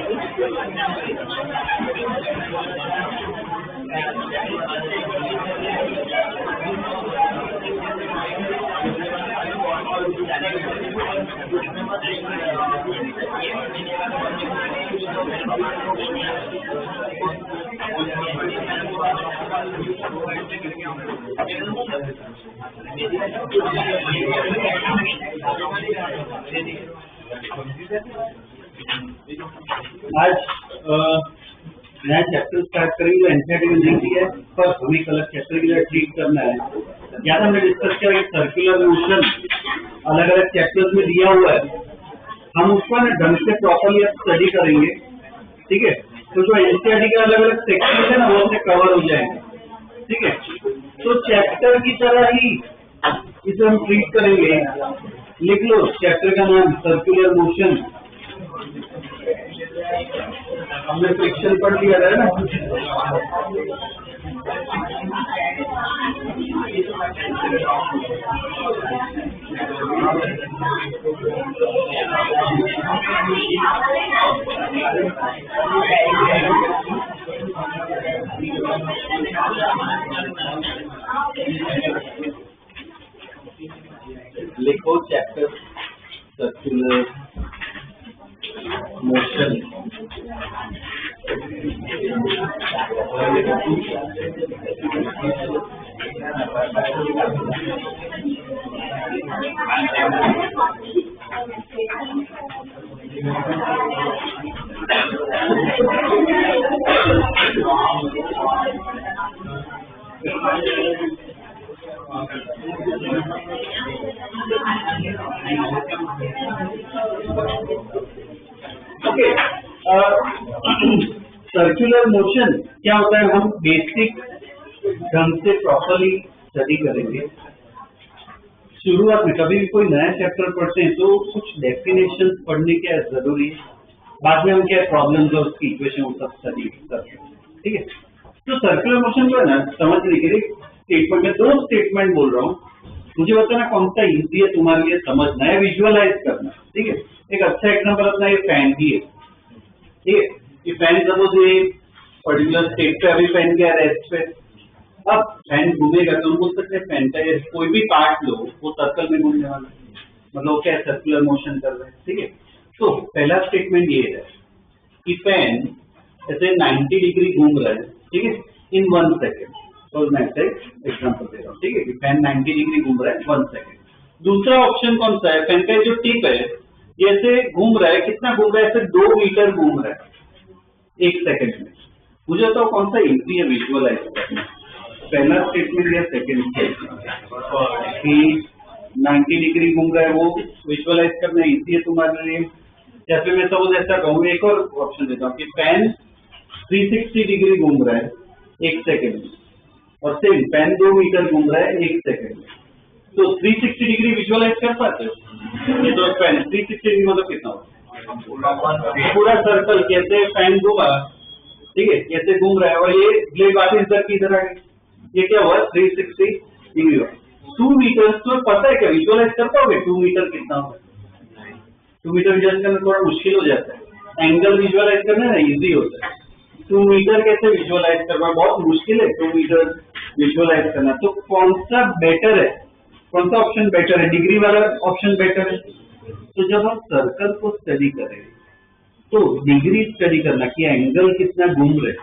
आज नया chapter start करेंगे। एनसीईआरटी में नहीं किया है पर हमें कल चैप्टर के लिए ट्रीट करना है। या हमने डिस्कस किया कि सर्कुलर मोशन अलग अलग चैप्टर्स में दिया हुआ है, हम उसको ना ढंग से प्रॉपर्ली स्टडी करेंगे। ठीक है, तो जो एनसीईआरटी के अलग अलग सेक्शन है ना वो उससे कवर हो जाएंगे। ठीक है, तो चैप्टर की तरह ही इसे हम ट्रीट करेंगे। लिख लो चैप्टर का नाम सर्कुलर मोशन। हमने फ्रिक्शन पढ़ लिया है ना। लिखो chapter circular motion. Okay, circular motion क्या होता है हम बेसिक ढंग से प्रॉपर्ली स्टडी करेंगे। शुरुआत में कभी भी कोई नया चैप्टर पढ़ते हैं तो कुछ डेफिनेशन पढ़ने क्या जरूरी है, बाद में हम क्या प्रॉब्लम्स और उसकी इक्वेशन वो सब स्टडी करते हैं। ठीक है, तो सर्कुलर मोशन जो है ना समझने के लिए स्टेटमेंट में दो स्टेटमेंट बोल रहा हूँ, मुझे बताना कौन सा इजी है तुम्हारे लिए समझना है, विजुअलाइज करना। ठीक है, एक अच्छा एग्जांपल अपना ये फैन की है। ठीक है, ये फैन सपोज ये पर्टिकुलर स्टेट पे अभी फैन क्या रेस्ट पे, अब फैन घूमेगा तो हम बोल सकते हैं फैन का कोई भी पार्ट लो वो सर्कल में घूमने वाला, मतलब क्या सर्कुलर मोशन कर रहे हैं। ठीक है, तो पहला स्टेटमेंट ये है कि फैन ऐसे 90 डिग्री घूम रहा है। ठीक है, इन 1 सेकेंड। तो मैं एग्जाम्पल दे रहा हूँ। ठीक है, फैन 90 डिग्री घूम रहा है 1 सेकेंड। दूसरा ऑप्शन कौन सा है, फैन का जो टिप है ये ऐसे घूम रहा है, कितना घूम रहा है, ऐसे 2 मीटर घूम रहा है 1 सेकेंड में। मुझे तो कौन सा इजी है विजुअलाइज करना, पहला स्टेटमेंट या सेकेंड कि 90 डिग्री घूम रहा है वो विजुअलाइज करना इजी है तुम्हारे लिए। या फिर मैं सपोज ऐसा कहूँ, एक और ऑप्शन देता हूँ कि फैन 360 डिग्री घूम रहा है 1 सेकेंड में, और सेम फैन 2 मीटर घूम रहा है 1 सेकेंड में। तो 360 डिग्री विजुअलाइज कर पाते हो? ये तो फैन 360 डिग्री मतलब कितना होता है, पूरा सर्कल कैसे फैन घूमा। ठीक है, कैसे घूम रहा है, और ये ब्लेड वापस इधर की इधर आ गई, ये क्या हुआ 360 डिग्री। 2 मीटर तो पता है क्या, विजुअलाइज कर पाओगे 2 मीटर कितना होगा? 2 मीटर विजुअलाइज करना थोड़ा मुश्किल हो जाता है, एंगल विजुअलाइज करना ना इजी होता है। 2 मीटर कैसे विजुअलाइज करना बहुत मुश्किल है, 2 मीटर विजुअलाइज करना। तो कौन सा बेटर है, कौन सा ऑप्शन बेटर है, डिग्री वाला ऑप्शन बेटर है। तो जब हम सर्कल को स्टडी करें तो डिग्री स्टडी करना कि एंगल कितना घूम रहे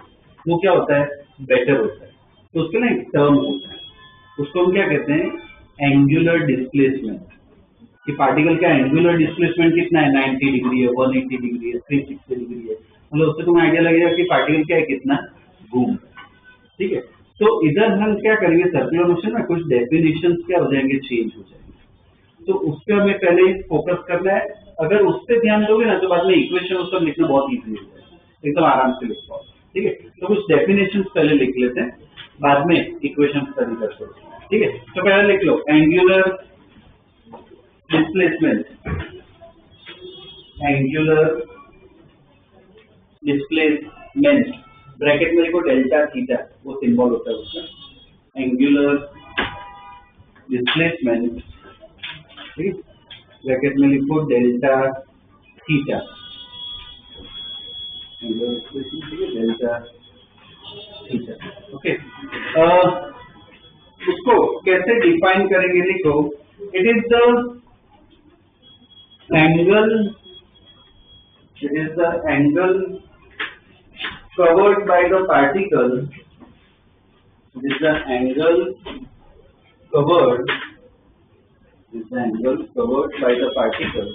वो क्या होता है, बेटर होता है। तो उसके लिए एक टर्म होता है, उसको हम क्या कहते हैं, एंगुलर डिस्प्लेसमेंट। कि पार्टिकल का एंगुलर डिस्प्लेसमेंट कितना है, 90 डिग्री है, 180 डिग्री है, 360 डिग्री है, मतलब उससे तुम्हें आइडिया लगेगा कि पार्टिकल क्या है, कितना घूम। ठीक है, तो इधर हम क्या करेंगे, सर्कुलर मोशन में कुछ डेफिनेशंस क्या हो जाएंगे, चेंज हो जाएंगे। तो उस पर हमें पहले फोकस करना है। अगर उस पर ध्यान दोगे ना तो बाद में इक्वेशन उस पर लिखना बहुत ईजी हो जाएगा, एकदम आराम से लिख पाओ। ठीक है, तो कुछ डेफिनेशंस पहले लिख लेते हैं, बाद में इक्वेशन स्टडी करते हैं। ठीक है, तो पहले लिख लो angular displacement. Angular displacement bracket में लिखो डेल्टा थीटा, वो सिंबल होता है उसका, एंगुलर डिस्प्लेसमेंट। ठीक है, ब्रैकेट में लिखो delta theta. Angular displacement delta theta. Okay, उसको कैसे डिफाइन करेंगे, लिखो it is the angle covered by the particle, it is the angle covered by the particle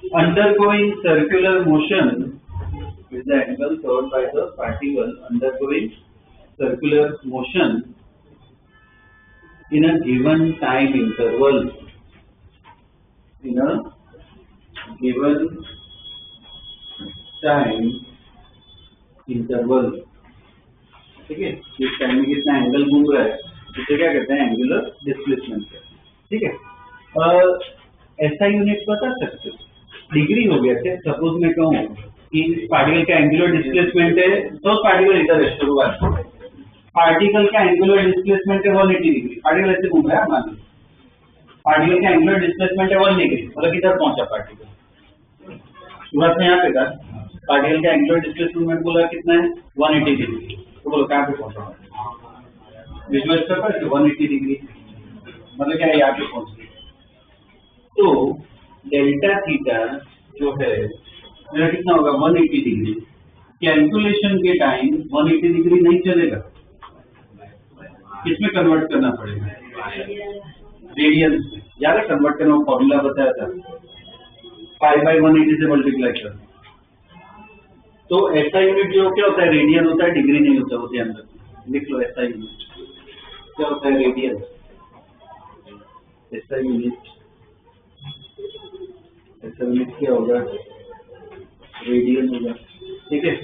undergoing circular motion, is the angle covered by the particle undergoing circular motion in a given time interval, in a given time interval. ठीक है, इस time में कितना angle घूम रहा है, इसे क्या कहते हैं, एंगुलर डिस्प्लेसमेंट। ठीक है, ऐसा यूनिट बता सकते हो, डिग्री हो गया क्या। सपोज मैं कहूँ कि पार्टिकल का एंगुलर डिस्प्लेसमेंट है, तो पार्टिकल इधर है शुरुआत, पार्टिकल का एंगुलर डिस्प्लेसमेंट है 180 डिग्री, पार्टिकल ऐसे घूम रहा है, मान लो पार्टिकल का एंगुलर डिस्प्लेसमेंट है 1 डिग्री, मतलब किधर पहुंचा पार्टिकल, शुरुआत में यहाँ पे था, पार्टिकल का एंगुलर डिस्प्लेसमेंट बोला कितना है 180 डिग्री, तो बोलो कहाँ पे पहुंचा, विजुअल कर पाए 180 डिग्री, मतलब क्या यहाँ पे पहुंच गई। तो डेल्टा थीटा जो है मेरा कितना होगा 180 डिग्री, कैलकुलेशन के टाइम 180 डिग्री नहीं चलेगा, किसमें कन्वर्ट करना पड़ेगा, रेडियंस में। याद है कन्वर्ट करना, फॉर्मूला बताया था, π/180 से मल्टीप्लाई कर। तो ऐसा यूनिट जो क्या होता है, रेडियन होता है, डिग्री नहीं होता, वो ध्यान रखना, लिख लो ऐसा यूनिट क्या होता है, रेडियन। ऐसा यूनिट क्या होगा, रेडियन होगा। ठीक है,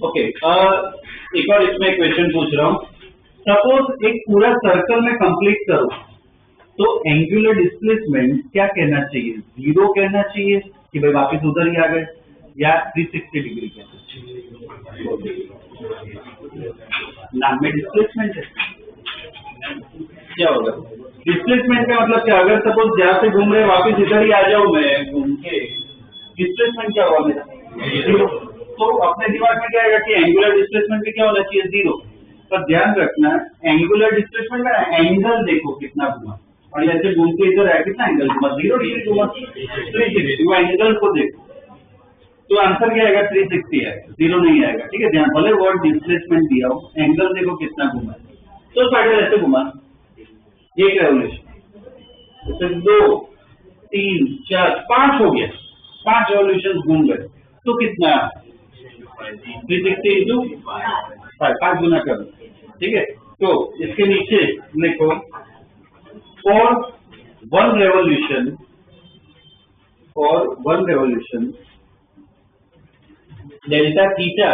ओके, एक और इसमें क्वेश्चन पूछ रहा हूँ, सपोज एक पूरा सर्कल में कंप्लीट करो तो एंगुलर डिस्प्लेसमेंट क्या कहना चाहिए, 0 कहना चाहिए कि भाई वापस उधर ही आ गए, या 360 डिग्री कहना चाहिए। नाम में डिस्प्लेसमेंट है, क्या होगा डिस्प्लेसमेंट का मतलब क्या, अगर सपोज जहाँ से घूम रहे वापस इधर ही आ जाऊं मैं घूम के, डिस्प्लेसमेंट क्या होगा मेरा 0। तो अपने दिमाग में क्या आएगा कि एंगुलर डिस्प्लेसमेंट भी क्या होना चाहिए 0, पर ध्यान रखना एंगुलर डिस्प्लेसमेंट का एंगल देखो कितना घुमा, और जैसे घूम के इधर है कितना एंगल घुमा, 0 डिग्री घुमा, 360, वो एंगल को देखो, तो आंसर क्या आएगा 360 आएगा, 0 नहीं आएगा। ठीक है, ध्यान, भले वर्ड डिस्प्लेसमेंट दिया हो, एंगल देखो कितना घुमा, तो पार्टिकल ऐसे घुमा, एक रेवोल्यूशन, 2 3 4 5 हो गया, 5 रेवोल्यूशन घूम गए, तो कितना 360 इंटू 5 गुना करो। ठीक है, तो इसके नीचे लिखो for one revolution delta theta,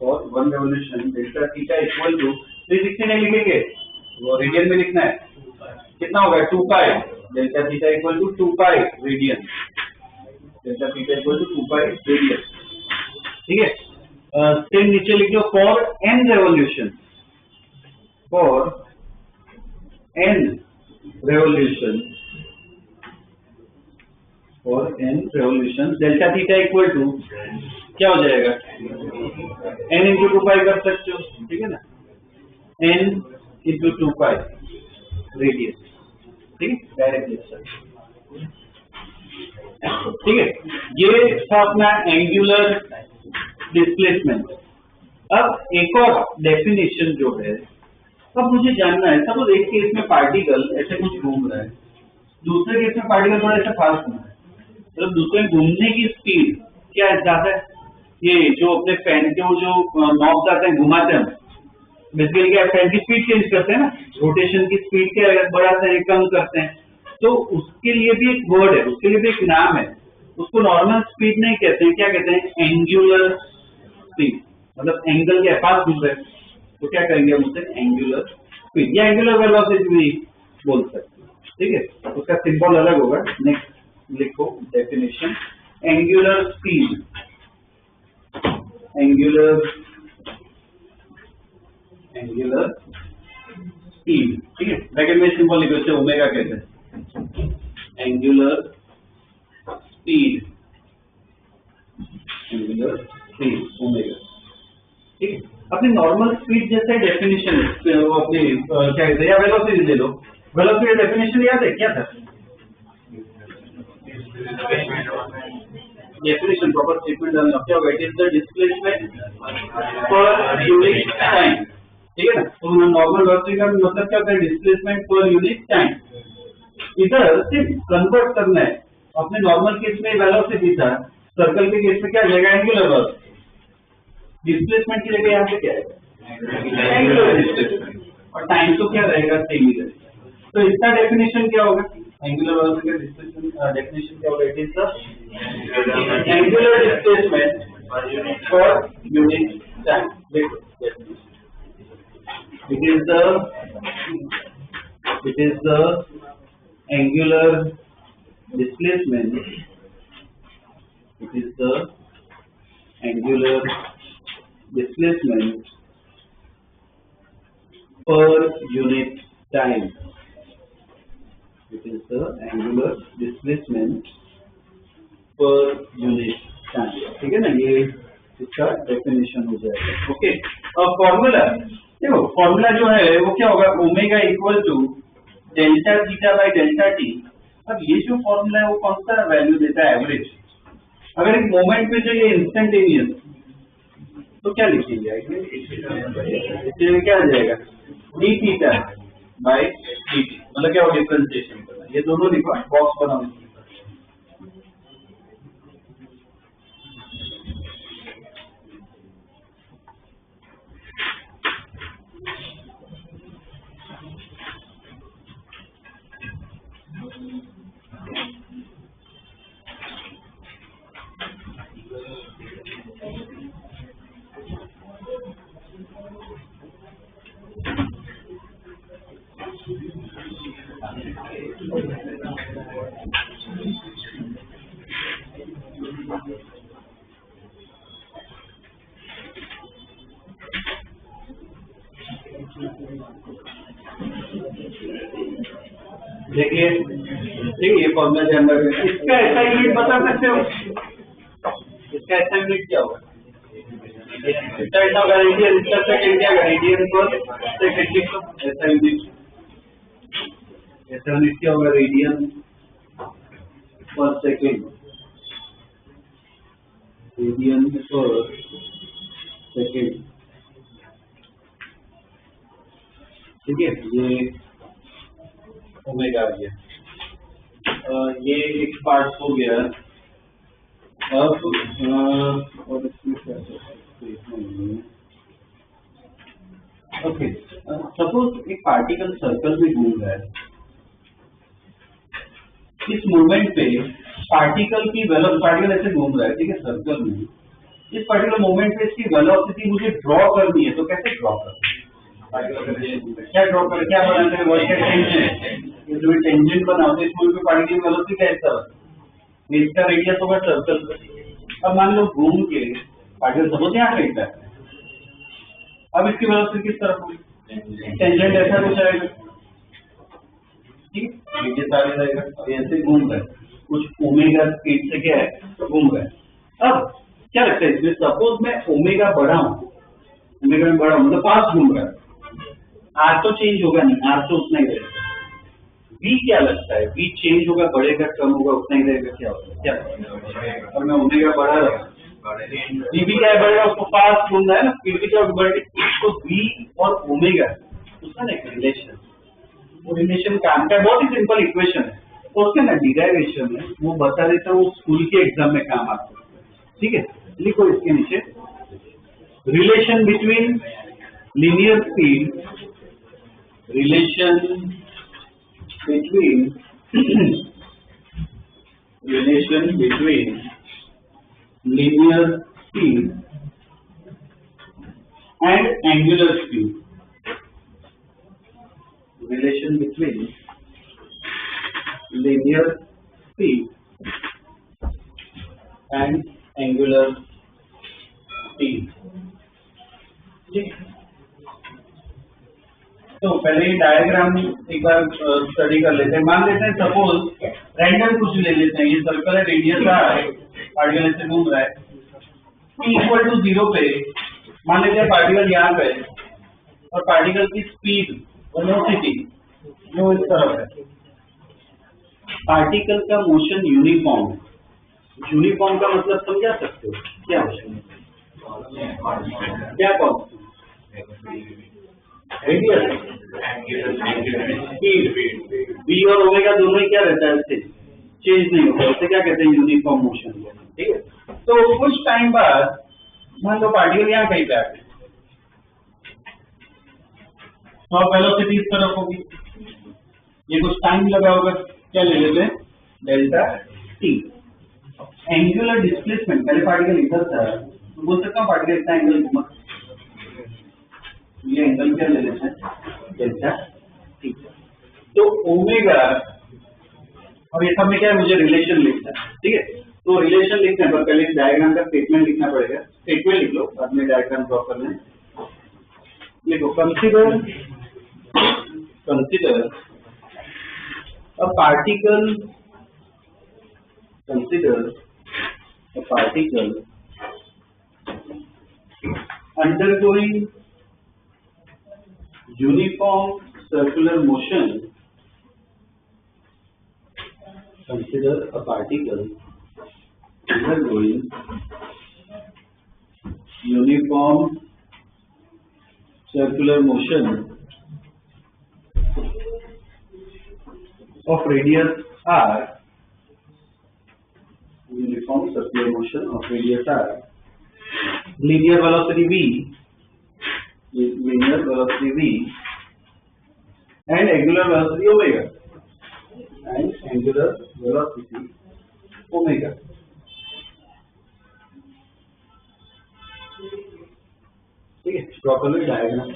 for one revolution delta theta equal to 360 नहीं लिखेंगे, वो रेडियन में लिखना है, कितना होगा 2 pi, delta theta equal to 2 pi radian, delta theta equal to 2 pi radian. ठीक है, सेम नीचे लिख दो for n revolution, for n revolution, और n revolution delta theta equal to क्या हो जाएगा, n इंटू 2 पाई कर सकते हो। ठीक है ना, n इंटू 2 पाई रेडियस। ठीक है, डायरेक्ट लिख सकते। ठीक है, ये था अपना एंगुलर डिस्प्लेसमेंट। अब एक और डेफिनेशन जो है, अब मुझे जानना है, सपोज एक केस में पार्टिकल ऐसे कुछ घूम रहा है, दूसरे केस में पार्टिकल थोड़ा ऐसा फास्ट घूम रहा है, मतलब दूसरे घूमने की स्पीड क्या है ज्यादा है, ये जो अपने फैन के वो जो नॉब्स आते हैं घुमाते हैं, बेसिकली क्या फैन की स्पीड चेंज करते हैं ना, रोटेशन की स्पीड क्या बढ़ाते हैं कम करते हैं, तो उसके लिए भी एक वर्ड है, उसके लिए भी एक नाम है, उसको नॉर्मल स्पीड नहीं कहते हैं, क्या कहते हैं एंगुलर स्पीड, मतलब एंगल के पास घूम रहे हैं, तो क्या करेंगे हम उसे एंगुलर स्पीड या एंगुलर वेलोसिटी भी बोल सकते हैं। ठीक है, उसका सिंबल अलग होगा। नेक्स्ट लिखो definition, angular speed, angular speed. ठीक है, ब्रैकेट में सिंबल लिखो, ओमेगा कहते हैं, angular speed, angular speed omega, ठीक है। अपनी नॉर्मल स्पीड जैसे डेफिनेशन है वो अपनी क्या कहते हैं, या वेलोसिटी ले लो, वेलोसिटी डेफिनेशन याद है क्या था? डेफिनेशन प्रॉपर स्टेटमेंट डालना क्या होगा, इट इज द डिस्प्लेसमेंट पर यूनिट टाइम, ठीक है ना। तो नॉर्मल वेलोसिटी का मतलब क्या होता है, डिस्प्लेसमेंट पर यूनिट टाइम। इधर सिर्फ कन्वर्ट करना है, अपने नॉर्मल केस में वेलोसिटी था, सर्कल के केस में क्या जाएगा, एंगुलर वेलोसिटी। डिस्प्लेसमेंट की जगह यहाँ पे क्या है, एंगुलर डिस्प्लेसमेंट, और टाइम तो क्या रहेगा, सेम ही रहेगा। तो इसका डेफिनेशन क्या होगा, एंगुलर वेलोसिटी का डिस्प्लेसमेंट डेफिनेशन क्या होगा, it is the angular displacement पर यूनिट टाइम। देखो it is the angular displacement, it is the angular displacement per unit time, it is the angular displacement per unit time, ठीक है ना। ये इसका डेफिनेशन हो जाएगा, ओके। अब फॉर्मूला देखो, फॉर्मूला जो है वो क्या होगा, omega equal to delta theta by delta t. अब ये जो फॉर्मूला है वो कौन सा वैल्यू देता है, एवरेज। अगर एक मोमेंट पे चाहिए इंस्टेंटेनियस तो क्या लिखेंगे, इसमें क्या आ जाएगा, D theta by D T, मतलब क्या होगा, डिफरेंशिएशन करना। ये दोनों लिखो, बॉक्स बनाओ। देखिए ये फॉर्मूला ध्यान रखिए, इसका ऐसा यूनिट बता सकते हो, इसका ऐसा यूनिट क्या होगा, इसका ऐसा होगा रेडियन, इसका सेकंड क्या होगा, रेडियन पर सेकंड, ऐसा यूनिट क्या होगा, रेडियन पर सेकंड, रेडियन पर सेकंड, ठीक है। ये ओमेगा आ गया, ये एक पार्ट हो गया। अब और इसमें क्या ओके, सपोज एक पार्टिकल सर्कल में घूम रहा है, इस मूवमेंट पे पार्टिकल की पार्टिकल ऐसे घूम रहा है, ठीक है, सर्कल में। इस पार्टिकुलर मूवमेंट पे इसकी वेलोसिटी मुझे ड्रॉ करनी है, तो कैसे ड्रॉ कर, क्या ड्रॉ कर, क्या बनाते हैं, वर्टिकल टेंजेंट। ये जो टेंजेंट बनाओ तो इस मूवमेंट पे पार्टिकल की वेलोसिटी कैसा होगा, इसका रेडियस होगा सर्कल का। अब मान लो घूम के पार्टिकल सपोज यहाँ रहता है, अब इसकी वेलोसिटी किस तरफ होगी, टेंजेंट ऐसा कुछ आएगा, ठीक है, रेडियस आगे रहेगा, ऐसे घूम रहा है, कुछ ओमेगा स्पीड से क्या है, तो घूम रहा है। अब क्या लगता है इसमें, सपोज मैं ओमेगा बढ़ाऊं, ओमेगा में बढ़ाऊं मतलब पास घूम रहा है, आर तो चेंज होगा नहीं, आर तो उतना ही रहेगा। बी क्या लगता है, बी चेंज होगा, बढ़ेगा, कम होगा, उतना ही रहेगा, क्या होगा, क्या, और मैं ओमेगा बढ़ा रहा हूँ, बी भी क्या है, बढ़ेगा, उसको फास्ट घूमना है ना, स्पीड भी क्या बढ़ेगी। तो बी और ओमेगा उसका ना एक रिलेशन, वो रिलेशन काम का बहुत ही सिंपल इक्वेशन है, तो उसके ना डिराइवेशन है, वो बता देता हूँ, स्कूल के एग्जाम में काम आ सकता है, ठीक है। लिखो इसके नीचे, relation between linear speed, relation between linear speed and angular speed, relation between linear speed and angular speed, तो पहले ये डायग्राम एक बार स्टडी कर लेते हैं। मान लेते हैं सपोज रैंडम कुछ ले लेते हैं, ये सर्कल है, रेडियस है, पार्टिकल ऐसे घूम रहा है, p इक्वल टू 0 पे मान लेते हैं पार्टिकल यहाँ पे और पार्टिकल की स्पीड वेलोसिटी जो इस तरफ है। पार्टिकल का मोशन यूनिफॉर्म, यूनिफॉर्म का मतलब समझा सकते हो क्या? क्या कौन रेडियस स्पीड v और ओमेगा दोनों ही क्या रहता है, इससे चेंज नहीं होता, उसे क्या कहते हैं यूनिफॉर्म मोशन। ठीक है, तो कुछ टाइम बाद मान लो पार्टिकल यहाँ कहीं पे आ गए तो अब वेलोसिटी इस तरफ होगी, ये कुछ टाइम लगा होगा, क्या ले लेते हैं डेल्टा टी। एंगुलर डिस्प्लेसमेंट, पहले पार्टिकल इधर था तो बोल सकता हूँ पार्टिकल इतना एंगल घुमा, ये एंगल क्या ले लेते हैं डेल्टा टी। तो ओमेगा और ये सब में क्या है, मुझे रिलेशन लिखना है। ठीक है, तो रिलेशन लिखने पर पहले डायग्राम का स्टेटमेंट लिखना पड़ेगा। स्टेटमेंट लिख लो, बाद में डायग्राम ड्रॉ करना है। लिखो consider a particle undergoing uniform circular motion. Consider a particle undergoing uniform circular motion of radius r, uniform circular motion of radius r, linear velocity v, and angular velocity omega, ठीक है, properly diagram.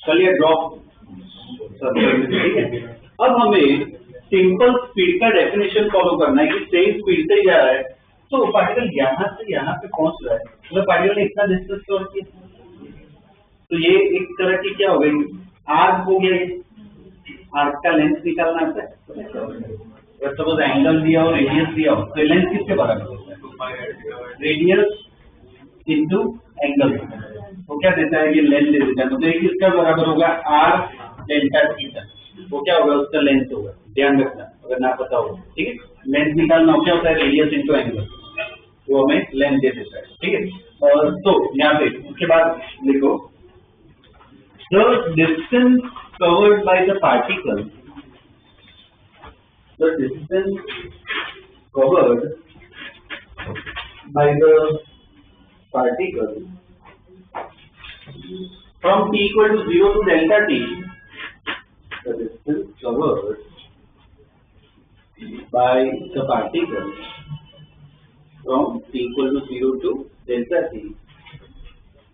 चलिए drop. ठीक है, अब हमें simple speed का definition follow करना है कि सेम स्पीड से जा रहा है, तो पार्टिकल यहाँ से यहाँ पे पहुंच रहा है, मतलब पार्टिकल ने इतना डिस्टेंस कवर किया, तो ये एक तरह की क्या हो गई, आर्क हो गया। आर्क का लेंथ निकालना आता है, सपोज एंगल दिया हो, रेडियस दिया हो, तो लेंथ किसके बराबर होता है, रेडियस इंटू एंगल। वो क्या देता है, ये लेंथ दे देता है, तो ये किसका बराबर होगा, आर डेल्टा थीटा। वो क्या होगा, उसका लेंथ होगा, ध्यान रखना अगर ना पता हो। ठीक है, लेंथ निकालना क्या होता है, रेडियस इंटू एंगल, वो हमें लेंथ दे देता है। ठीक है, और तो यहाँ पे उसके बाद लिखो the distance covered by the particle, the distance covered by the particle from t equal to 0 to delta t, the distance covered by the particle from t equal to 0 to delta t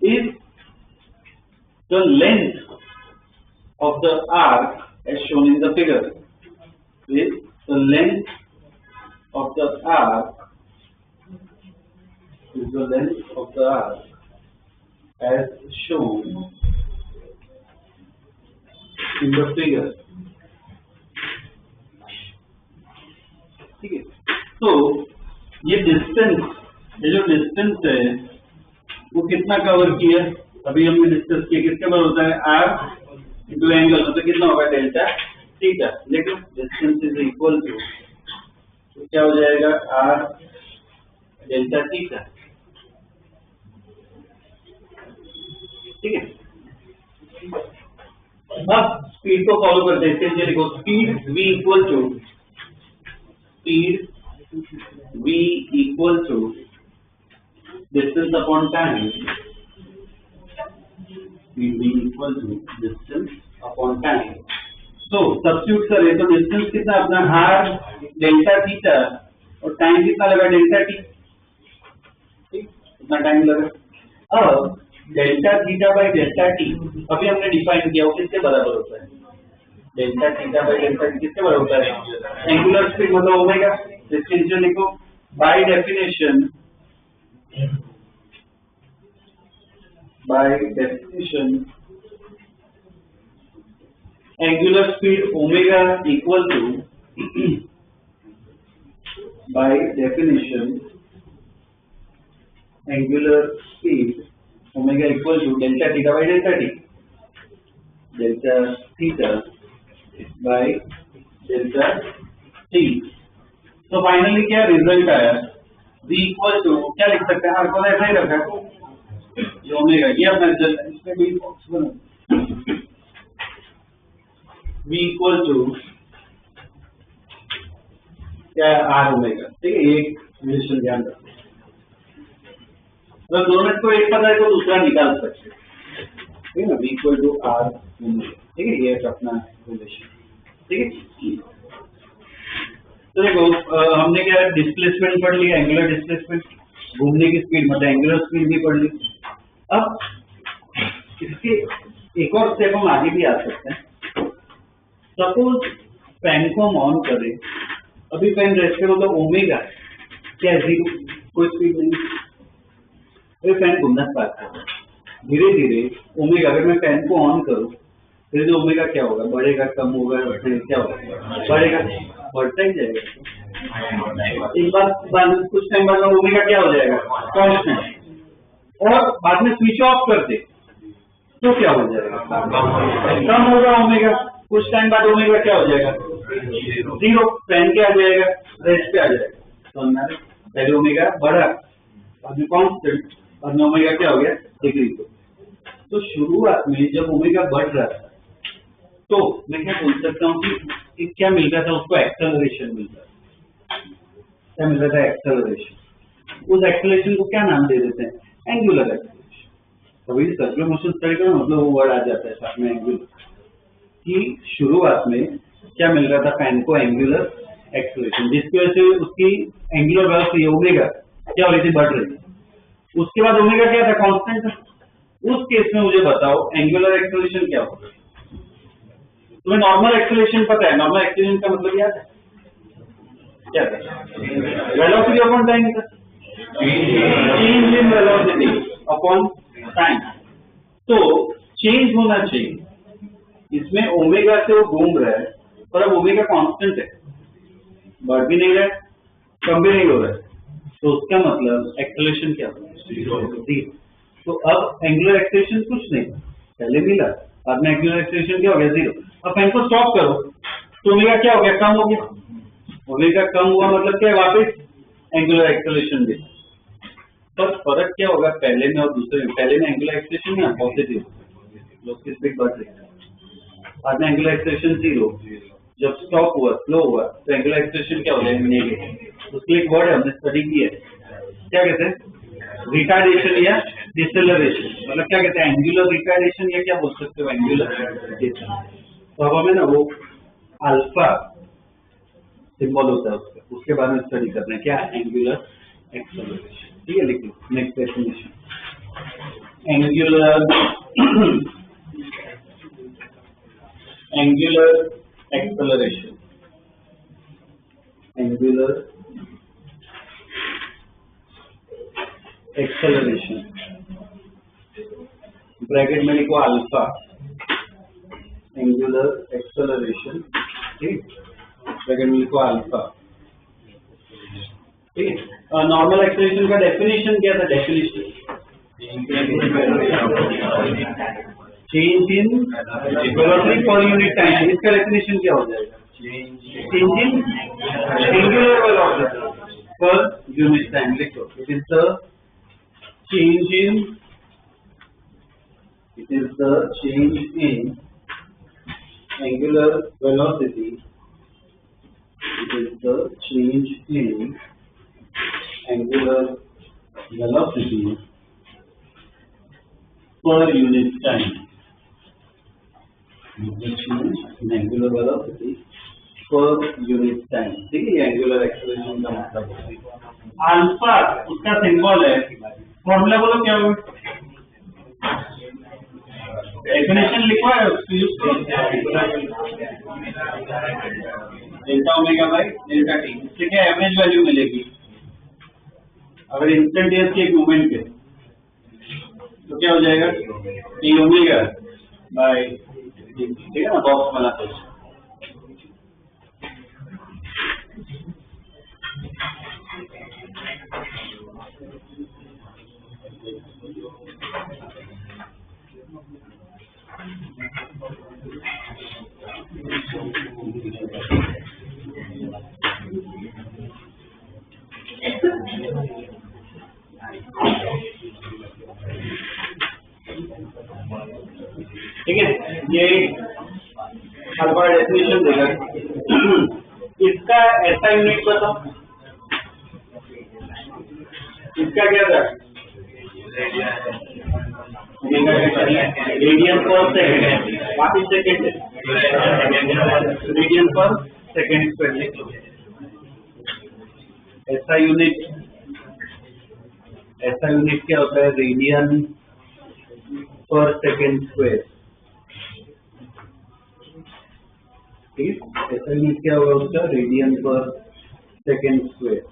is the length of the arc as shown in the figure. Is the length of the arc, is the length of the arc as shown in the figure. ठीक है, तो ये distance, ये जो distance है वो कितना cover किया, अभी हमने डिस्कस किया, किसके बराबर होता है, आर इंटू एंगल, मतलब कितना होगा, डेल्टा थीटा, लेकिन डिस्टेंस इज इक्वल टू, तो क्या हो जाएगा, आर डेल्टा थीटा। ठीक है, अब स्पीड को फॉलो करते हैं, इसके लिखो speed v equal to distance upon time, speed v equal to distance upon time. तो सब्स्टिट्यूट करें तो डिस्टेंस कितना अपना आर डेल्टा थीटा और टाइम कितना लगा, डेल्टा टी, ठीक, कितना टाइम लगा। अब delta theta by delta t अभी हमने डिफाइन किया, वो किसके बराबर होता है, delta theta by delta t किसके बराबर होता है, एंगुलर स्पीड मतलब ओमेगा, इसके नीचे लिखो by definition angular speed omega equal to by definition angular speed omega equal to delta theta by delta t, delta theta by delta t. तो finally क्या रिजल्ट आया, v इक्वल टू क्या लिख सकते हैं, आपको ऐसा ही रखा है ये ओमेगा, ये अपना रिजल्ट है, इसमें भी बॉक्स बना, v इक्वल टू क्या है, आर ओमेगा। ठीक है, एक रिलेशन ध्यान रखो, तो दोनों को एक पता है तो दूसरा निकाल सकते हैं, ठीक है ना, v equal to r omega. ठीक है, ये अपना रिलेशन। ठीक है, तो देखो हमने क्या डिस्प्लेसमेंट पढ़ लिया, एंगुलर डिस्प्लेसमेंट, घूमने की स्पीड मतलब एंगुलर स्पीड भी पढ़ ली। अब इसके एक और स्टेप हम आगे भी आ सकते हैं। सपोज फैन को हम ऑन करें, अभी फैन रेस्ट करो तो ओमेगा क्या जीरो, कोई स्पीड नहीं, अभी फैन घूमना स्टार्ट कर, धीरे धीरे ओमेगा, अगर मैं फैन को ऑन करूं फिर जो ओमेगा क्या होगा, बढ़ेगा, कम होगा, क्या होगा, बढ़ेगा, बढ़ता ही जाएगा। एक बार कुछ टाइम बाद ओमेगा क्या हो जाएगा, कांस्टेंट, और बाद में स्विच ऑफ कर दे तो क्या हो जाएगा, कम होगा ओमेगा, कुछ टाइम बाद ओमेगा क्या हो जाएगा, जीरो, फैन क्या आ जाएगा, रेस्ट पे आ जाएगा। तो पहले ओमेगा बढ़ा, बाद में कांस्टेंट, बाद में ओमेगा क्या हो गया, डिक्रीज। तो शुरुआत में जब ओमेगा बढ़ रहा था तो मैं क्या बोल सकता हूँ कि क्या मिल रहा था, उसको एक्सेलरेशन मिल रहा था, क्या मिल रहा था, एक्सेलरेशन। उस एक्सेलरेशन को क्या नाम दे देते हैं, एंगुलर एक्सेलरेशन। कभी सर्कुलर मोशन स्टडी करो मतलब वो वर्ड आ जाता है साथ में एंगुलर, कि शुरुआत में क्या मिल रहा था फैन को, एंगुलर एक्सेलरेशन, जिसकी वजह से उसकी एंगुलर वेलोसिटी ओमेगा क्या हो रही थी, बढ़ रही थी। उसके बाद ओमेगा क्या था, कांस्टेंट था। उस केस में मुझे बताओ एंगुलर एक्सेलरेशन क्या होगा। तुम्हें नॉर्मल एक्सेलरेशन पता है, नॉर्मल एक्सेलरेशन का मतलब याद है, क्या था, वेलोसिटी अपॉन टाइम था, change in velocity upon time. तो चेंज होना चाहिए, इसमें ओमेगा से वो घूम रहा है पर अब ओमेगा कांस्टेंट है, बढ़ भी नहीं रहा है, कम भी नहीं हो रहा है, तो उसका मतलब एक्सेलरेशन क्या होगा, जीरो। तो अब एंगुलर एक्सेलरेशन कुछ नहीं, पहले मिला, बाद में एंगुलर एक्सेलरेशन क्या हो गया, जीरो। अब फैन को स्टॉप करो तो ओमेगा क्या हो गया, कम हो गया, ओमेगा कम हुआ मतलब क्या, वापस एंगुलर एक्सेलरेशन दे। पर फर्क क्या होगा पहले में और दूसरे में, पहले में एंगुलर एक्सेलरेशन ना पॉजिटिव, लोग की स्पीड बढ़ रही है, बाद में एंगुलर एक्सेलरेशन जीरो, जब स्टॉप हुआ, स्लो हुआ, तो एंगुलर एक्सेलरेशन क्या हो गया, नेगेटिव। उसके एक वर्ड है हमने स्टडी की है, क्या कहते हैं, रिटार्डेशन या डिसेलरेशन, मतलब क्या कहते हैं, एंगुलर रिटार्डेशन या क्या बोल सकते हो, एंगुलर डिसेलरेशन। तो अब हमें ना वो अल्फा सिंबल होता है उसका, उसके बारे में स्टडी करना है, क्या, एंगुलर एक्सेलरेशन। ठीक है, लिख लो next definition, angular acceleration, angular acceleration bracket में लिखो अल्फा एंगुलर एक्सेलरेशन, ठीक, ब्रैकेट में लिखो अल्फा, ठीक है। नॉर्मल एक्सेलरेशन का डेफिनेशन क्या था? Definition change in velocity per unit time. इसका डेफिनेशन क्या हो जाएगा? Change in angular velocity per unit time. लिखो, it is the change in angular velocity. It is the change in angular velocity per unit time. The change in angular velocity per unit time. ठीक है, angular acceleration का मतलब है। Alpha उसका symbol है, formula बोलो क्या होगा? डेफिनेशन लिखो है, यूज करो, delta omega by delta T. इससे क्या एवरेज वैल्यू मिलेगी? अगर इंस्टेंटेनियस की एक मूवमेंट के तो क्या हो जाएगा? टी ओमेगा बाई टी, ठीक है ना, बॉक्स बनाते हैं। ठीक है, ये अल्फा डेफिनेशन देगा। इसका ऐसा यूनिट बताओ, इसका क्या था? रेडियन पर सेकेंड, वापिस सेकेंड है, रेडियन पर सेकेंड स्क्वायर। ऐसा यूनिट क्या होता है? रेडियन पर सेकेंड स्क्वायर, ठीक, ऐसा यूनिट क्या होगा उसका? रेडियन पर सेकेंड स्क्वायर।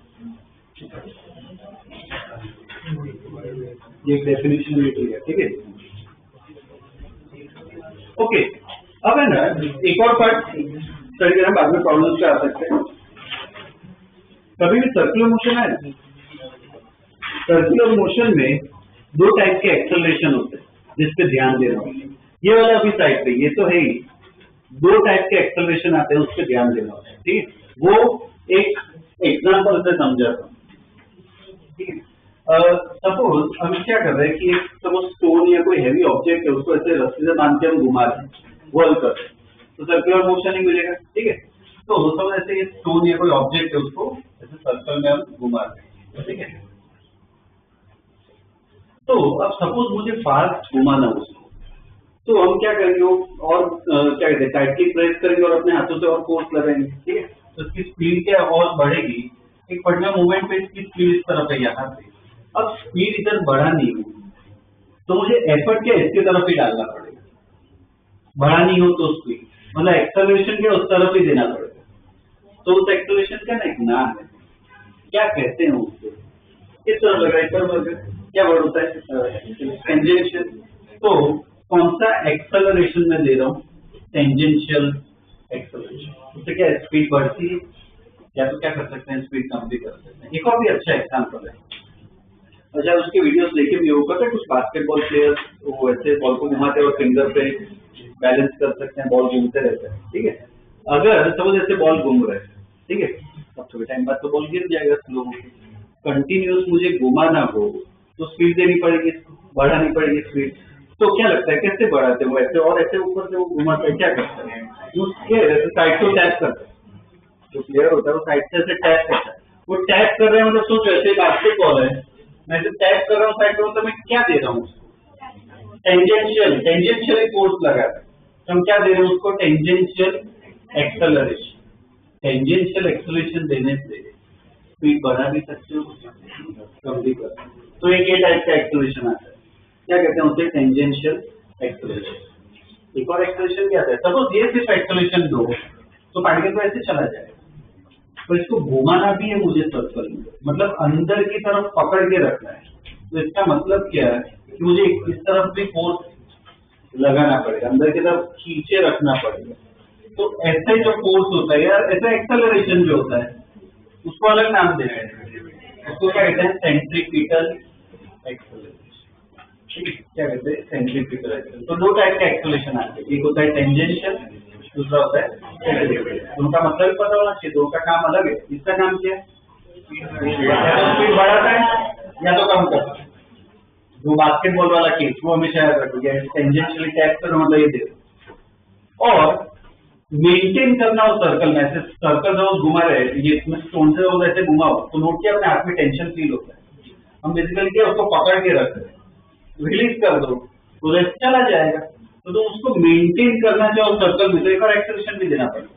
ये डेफिनेशन लिखी है, ठीक है। ओके, अब है ना एक और पार्ट स्टडी करें, बाद में प्रॉब्लम्स पे आ सकते हैं। कभी भी सर्कुलर मोशन है, सर्कुलर मोशन में दो टाइप के एक्सेलरेशन होते हैं जिस पे ध्यान दे रहा हूँ। ये वाला अभी साइड पे, ये तो है ही, दो टाइप के एक्सेलरेशन आते हैं, उस पर ध्यान देना होता है, ठीक है। वो एक एग्जांपल से समझाता हूँ, ठीक है। सपोज हम क्या कर रहे हैं कि एक सपोज स्टोन या कोई हैवी ऑब्जेक्ट है, उसको ऐसे रस्सी से बांध के हम घुमा रहे हैं, वर्ल कर, तो सर्कुलर मोशन ही मिलेगा, ठीक है। तो सपोज ऐसे ये स्टोन या कोई ऑब्जेक्ट है, उसको ऐसे सर्कल में हम घुमा रहे हैं, ठीक है। तो अब सपोज मुझे फास्ट घुमाना उसको, तो हम क्या करेंगे? और क्या कहते हैं, टाइटली प्रेस करेंगे और अपने हाथों से और फोर्स लगाएंगे, ठीक है। तो इसकी स्पीड क्या और बढ़ेगी, एक पर्टिकुलर मूवमेंट पे इसकी स्पीड इस तरफ है यहाँ से। अब स्पीड इधर बढ़ा नहीं हो तो मुझे एफर्ट क्या इसके तरफ ही डालना पड़ेगा, बढ़ा नहीं हो तो स्पीड, मतलब एक्सेलरेशन क्या उस तरफ ही देना पड़ेगा। तो उस एक्सेलरेशन का ना एक नाम है, क्या कहते हैं उसको? किस तरफ लग रहा है? इस तरफ लग रहा है, क्या वर्ड होता है? टेंजेंशियल। तो कौन सा एक्सेलरेशन में दे रहा हूँ? Tangential acceleration. उससे क्या स्पीड बढ़ती है, या तो क्या कर सकते हैं, स्पीड कम भी कर सकते हैं। एक और भी अच्छा एग्जाम्पल है, अच्छा उसके वीडियोस देखे भी होगा, तो कुछ बास्केटबॉल प्लेयर्स वो ऐसे बॉल को घुमाते हैं और फिंगर पे बैलेंस कर सकते हैं, बॉल घूमते रहते हैं, ठीक है। अगर सपोज ऐसे बॉल घूम रहे हैं, ठीक है, अब थोड़े टाइम बाद तो बॉल गिर जाएगा स्लो होकर। कंटिन्यूस मुझे घुमाना हो तो स्पीड देनी पड़ेगी, बढ़ानी पड़ेगी स्पीड। तो क्या लगता है कैसे बढ़ाते हो? ऐसे और ऐसे ऊपर से वो घुमाते हैं, क्या करते हैं? उसके साइड को टैप करते हैं, जो प्लेयर होता है वो साइड से ऐसे टैप करता है। वो टैप कर रहे हैं, मतलब सोचो ऐसे बास्केटबॉल है, मैं जो टैप कर रहा हूँ साइड में, तो मैं क्या दे रहा हूँ उसको? टेंजेंशियल फोर्स लगा रहे हैं, तो हम क्या दे रहे हैं उसको? Tangential acceleration. टेंजेंशियल एक्सेलरेशन देने से स्पीड बढ़ा भी सकते हो, कम भी कर सकते हो। तो एक ये टाइप का एक्सेलरेशन आता है, क्या कहते हैं उसे? Tangential acceleration. एक और एक्सेलरेशन क्या आता है? सपोज ये सिर्फ एक्सेलरेशन दो तो पार्टिकल तो ऐसे चला जाएगा, तो इसको घुमाना भी है मुझे सर्कल में, मतलब अंदर की तरफ पकड़ के रखना है। तो इसका मतलब क्या है कि मुझे इस तरफ भी फोर्स लगाना पड़ेगा, अंदर की तरफ खींचे रखना पड़ेगा। तो ऐसे जो फोर्स होता है या ऐसा एक्सेलरेशन जो होता है उसको अलग नाम देना है, उसको क्या कहते हैं? Centripetal acceleration. ठीक है, क्या कहते हैं? Centripetal acceleration. तो दो टाइप का एक्सेलरेशन आते हैं, एक होता है टेंजेंशियल, दूसरा होता है सेंट्रीपिटल। उनका मतलब पता होना चाहिए, दो का काम अलग है। इसका काम क्या है? या तो स्पीड बढ़ाता है या तो कम करता है। जो बास्केटबॉल वाला केस वो हमेशा याद रखोगे, टेंजेंशियली टैप करो मतलब ये दे। और मेंटेन करना हो सर्कल में, ऐसे सर्कल जब घुमा रहे हैं, ये इसमें स्टोन से जब ऐसे घुमा हो तो नोट किया अपने हाथ में टेंशन फील होता है। हम बेसिकली क्या उसको पकड़ के रखते हैं, रिलीज कर दो तो रेस्ट चला जाएगा। तो उसको मेंटेन करना चाहो सर्कल में तो एक और एक्सेलरेशन भी देना पड़ेगा।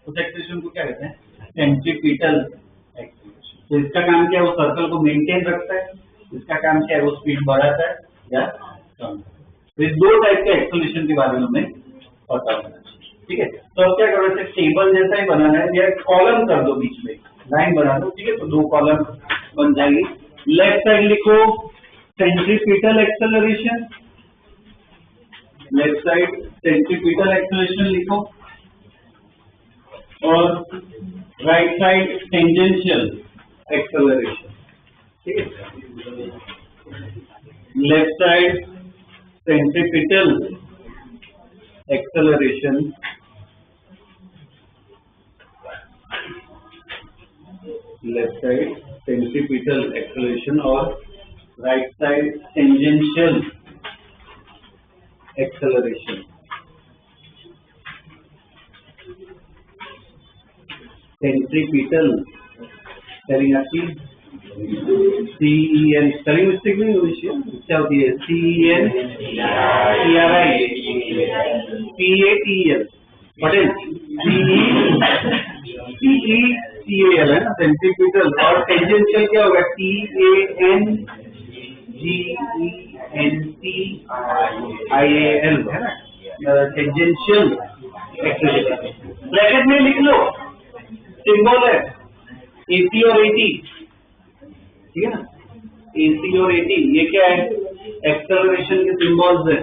उस एक्सेलरेशन को क्या कहते हैं? Centripetal acceleration. तो इसका काम क्या है? वो सर्कल को मेंटेन रखता है। इसका काम क्या है? वो स्पीड बढ़ाता है या कम। तो इस दो टाइप के एक्सेलरेशन के बारे में हमें पता होना चाहिए। ठीक है, तो अब क्या करो, इसे टेबल जैसा ही बनाना है या कॉलम कर दो, बीच में लाइन बना दो। ठीक है, तो दो कॉलम बन जाएगी। लेफ्ट साइड लिखो centripetal acceleration, left side centripetal acceleration लिखो, और राइट साइड टेंजेंशियल एक्सेलरेशन। ठीक है, left side centripetal acceleration, left side centripetal acceleration और right side tangential acceleration. Centripetal spelling आती है CEN, स्पेलिंग मिस्टेक नहीं होनी चाहिए। क्या होती है? CEN PATEL, पटेल CECECAL है ना सेंट्रीपिटल। और टेंजेंशियल क्या होगा? TANGENTIAL है ना, टेंजेंशियल एक्सेलरेशन। ब्रैकेट में लिख लो, सिंबल है AC और AT। ठीक है ना, AC और AT ये क्या है? एक्सेलरेशन के सिंबल्स है।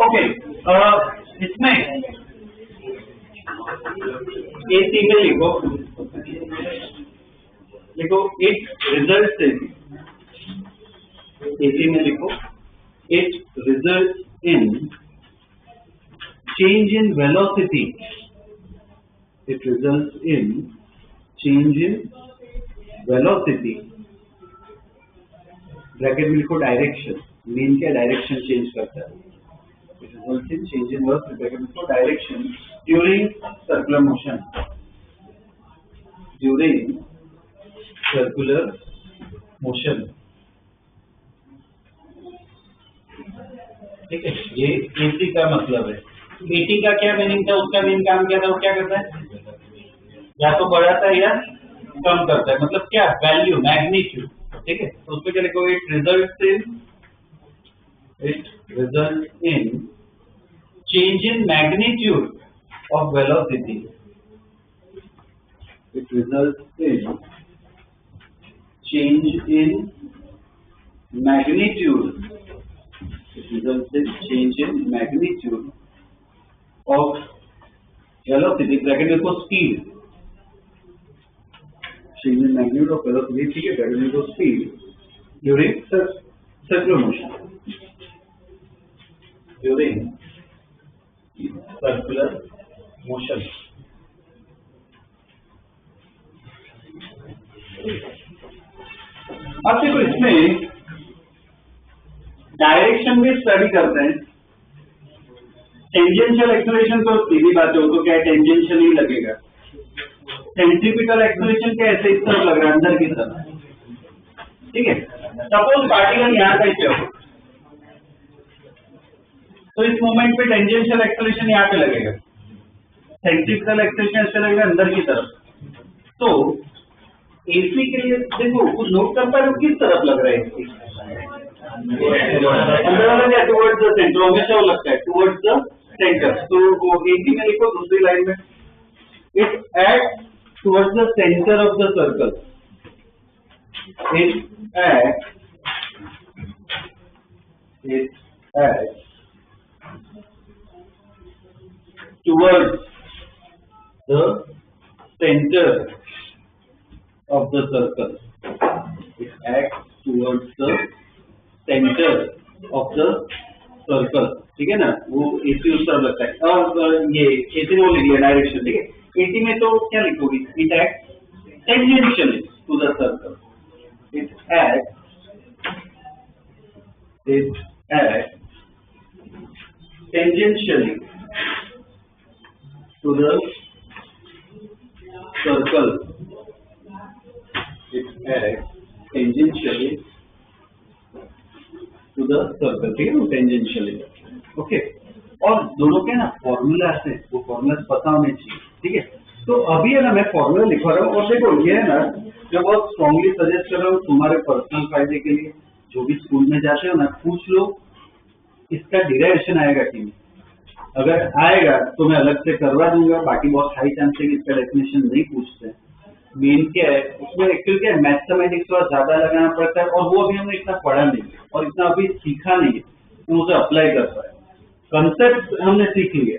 ओके, इसमें AC में लिखो इट रिजल्ट इन, AC में लिखो it result in change in velocity, it results in change in velocity, bracket में लिखो डायरेक्शन, मीन क्या? डायरेक्शन चेंज करता है। it results in change in velocity, bracket में लिखो direction during circular motion, during circular motion। ठीक है, ये AC का मतलब है। AT का क्या मीनिंग था? उसका मेन काम क्या था? वो क्या करता है? या तो बढ़ाता है या कम करता है। मतलब क्या? Value, magnitude. ठीक है, तो उसमें क्या लिखोगे? It result in change in magnitude of velocity, it result in change in magnitude, it results in change in magnitude of velocity, bracket में को speed, change in magnitude of velocity। ठीक है, ब्रैकेट में को speed during circular motion, during circular motion। अब देखो इसमें direction भी स्टडी करते हैं। टेंजेंशियल एक्सेलरेशन तो सीधी बात है, तो क्या है? टेंजेंशियल ही लगेगा। सेंट्रीपिटल एक्सेलरेशन क्या? ऐसे इस तरफ लग रहा है, अंदर की तरफ। ठीक है, सपोज पार्टिकल यहाँ कहीं पे हो तो इस मोमेंट पे टेंजेंशियल एक्सेलरेशन यहाँ पे लगेगा, सेंट्रीपिटल एक्सेलरेशन ऐसे लगेगा अंदर की तरफ। तो AC के लिए देखो कुछ नोट कर पा रहे हो किस तरफ लग रहा है AC? अंदर वाला क्या? टुवर्ड्स द सेंटर, हमेशा वो लगता है टुवर्ड्स द सेंटर। तो वो AC में लिखो दूसरी लाइन में, it act towards the centre of the circle. it acts towards the center of the circle. It acts towards the center of the circle. ठीक है ना, वो AC उस तरफ लगता है। और ये AC वो लिख लिया डायरेक्शन, ठीक है। AC में तो क्या लिखोगे? It acts tangentially to the circle. It acts tangentially to the circle. It acts tangentially to the circle. ठीक है ना, tangentially. ओके, और दोनों के ना फॉर्मूला है, वो फॉर्मूला पता होने चाहिए। ठीक है, तो अभी है ना मैं फॉर्मूला लिखवा रहा हूँ, और देखो ये है ना मैं बहुत स्ट्रांगली सजेस्ट कर रहा हूँ तुम्हारे पर्सनल फायदे के लिए। जो भी स्कूल में जाते हो ना, पूछ लो इसका डिराइवेशन आएगा कि नहीं। अगर आएगा तो मैं अलग से करवा दूंगा, बाकी बहुत हाई चांस है कि इसका डेफिनेशन नहीं पूछते। मेन क्या है उसमें, एक्चुअली क्या है, मैथमेटिक्स थोड़ा ज्यादा लगाना पड़ता है, और वो अभी हमने इतना पढ़ा नहीं और इतना अभी सीखा नहीं है, तो उसे अप्लाई कर पाए। कंसेप्ट हमने सीख लिए,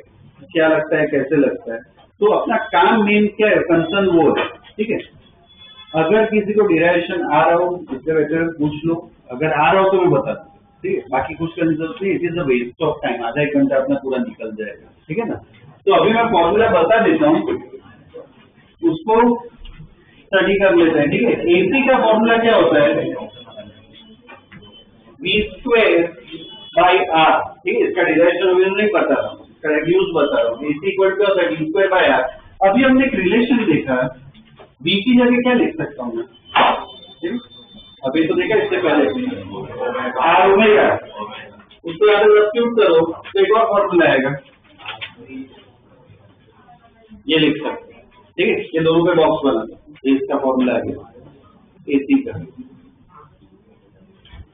क्या लगता है कैसे लगता है, तो अपना काम मेन क्या है, कंसर्न वो है। ठीक है, अगर किसी को डिराइवेशन आ रहा हो इससे बेटर पूछ लो, अगर आ रहा हो तो मैं बता दूँ। ठीक है, बाकी कुछ करने की जरूरत नहीं, it is a waste of time, आधा एक घंटा अपना पूरा निकल जाएगा। ठीक है ना, तो अभी मैं फॉर्मूला बता देता हूँ, उसको स्टडी कर लेते हैं। ठीक है, AC का फॉर्मूला क्या होता है, V²/R। ठीक है, इसका डिराइवेशन अभी नहीं बता रहा हूँ, इसका यूज बता रहा हूँ। AC equal to V²/R। अभी हमने एक रिलेशन देखा, V की जगह क्या लिख सकता हूँ मैं, अभी तो देखा इससे पहले R ओमेगा, उसको यहाँ सब्स्टिट्यूट करो तो एक और फॉर्मूला आएगा, ये लिख सकते हैं। ठीक है, ये दोनों पे बॉक्स बना दो, इसका फॉर्मूला आ गया AC का।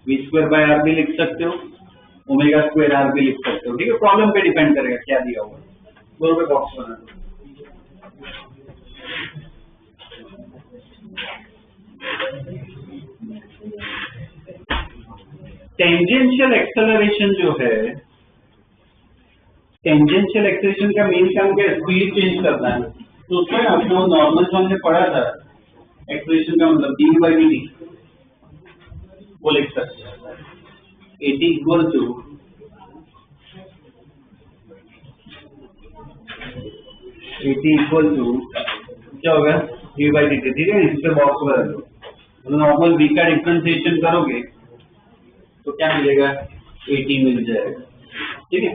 V²/R भी लिख सकते हो, ओमेगा²R भी लिख सकते हो। ठीक है, प्रॉब्लम पे डिपेंड करेगा क्या दिया होगा, दोनों पे बॉक्स बना दो। टेंजेंशियल एक्सेलरेशन जो है, टेंजेंशियल एक्सेलरेशन का मेन काम क्या है, स्पीड चेंज करना है। तो उसमें आपने वो नॉर्मल जो हमने पढ़ा था, एक्सेलरेशन का मतलब dv/dt, वो लिख सकते हैं। AT इक्वल टू क्या होगा, dv/dt। ठीक है, इस पे बॉक्स बना दो, नॉर्मल v का डिफरेंशिएशन करोगे तो क्या मिलेगा, AT मिल जाएगा। ठीक है,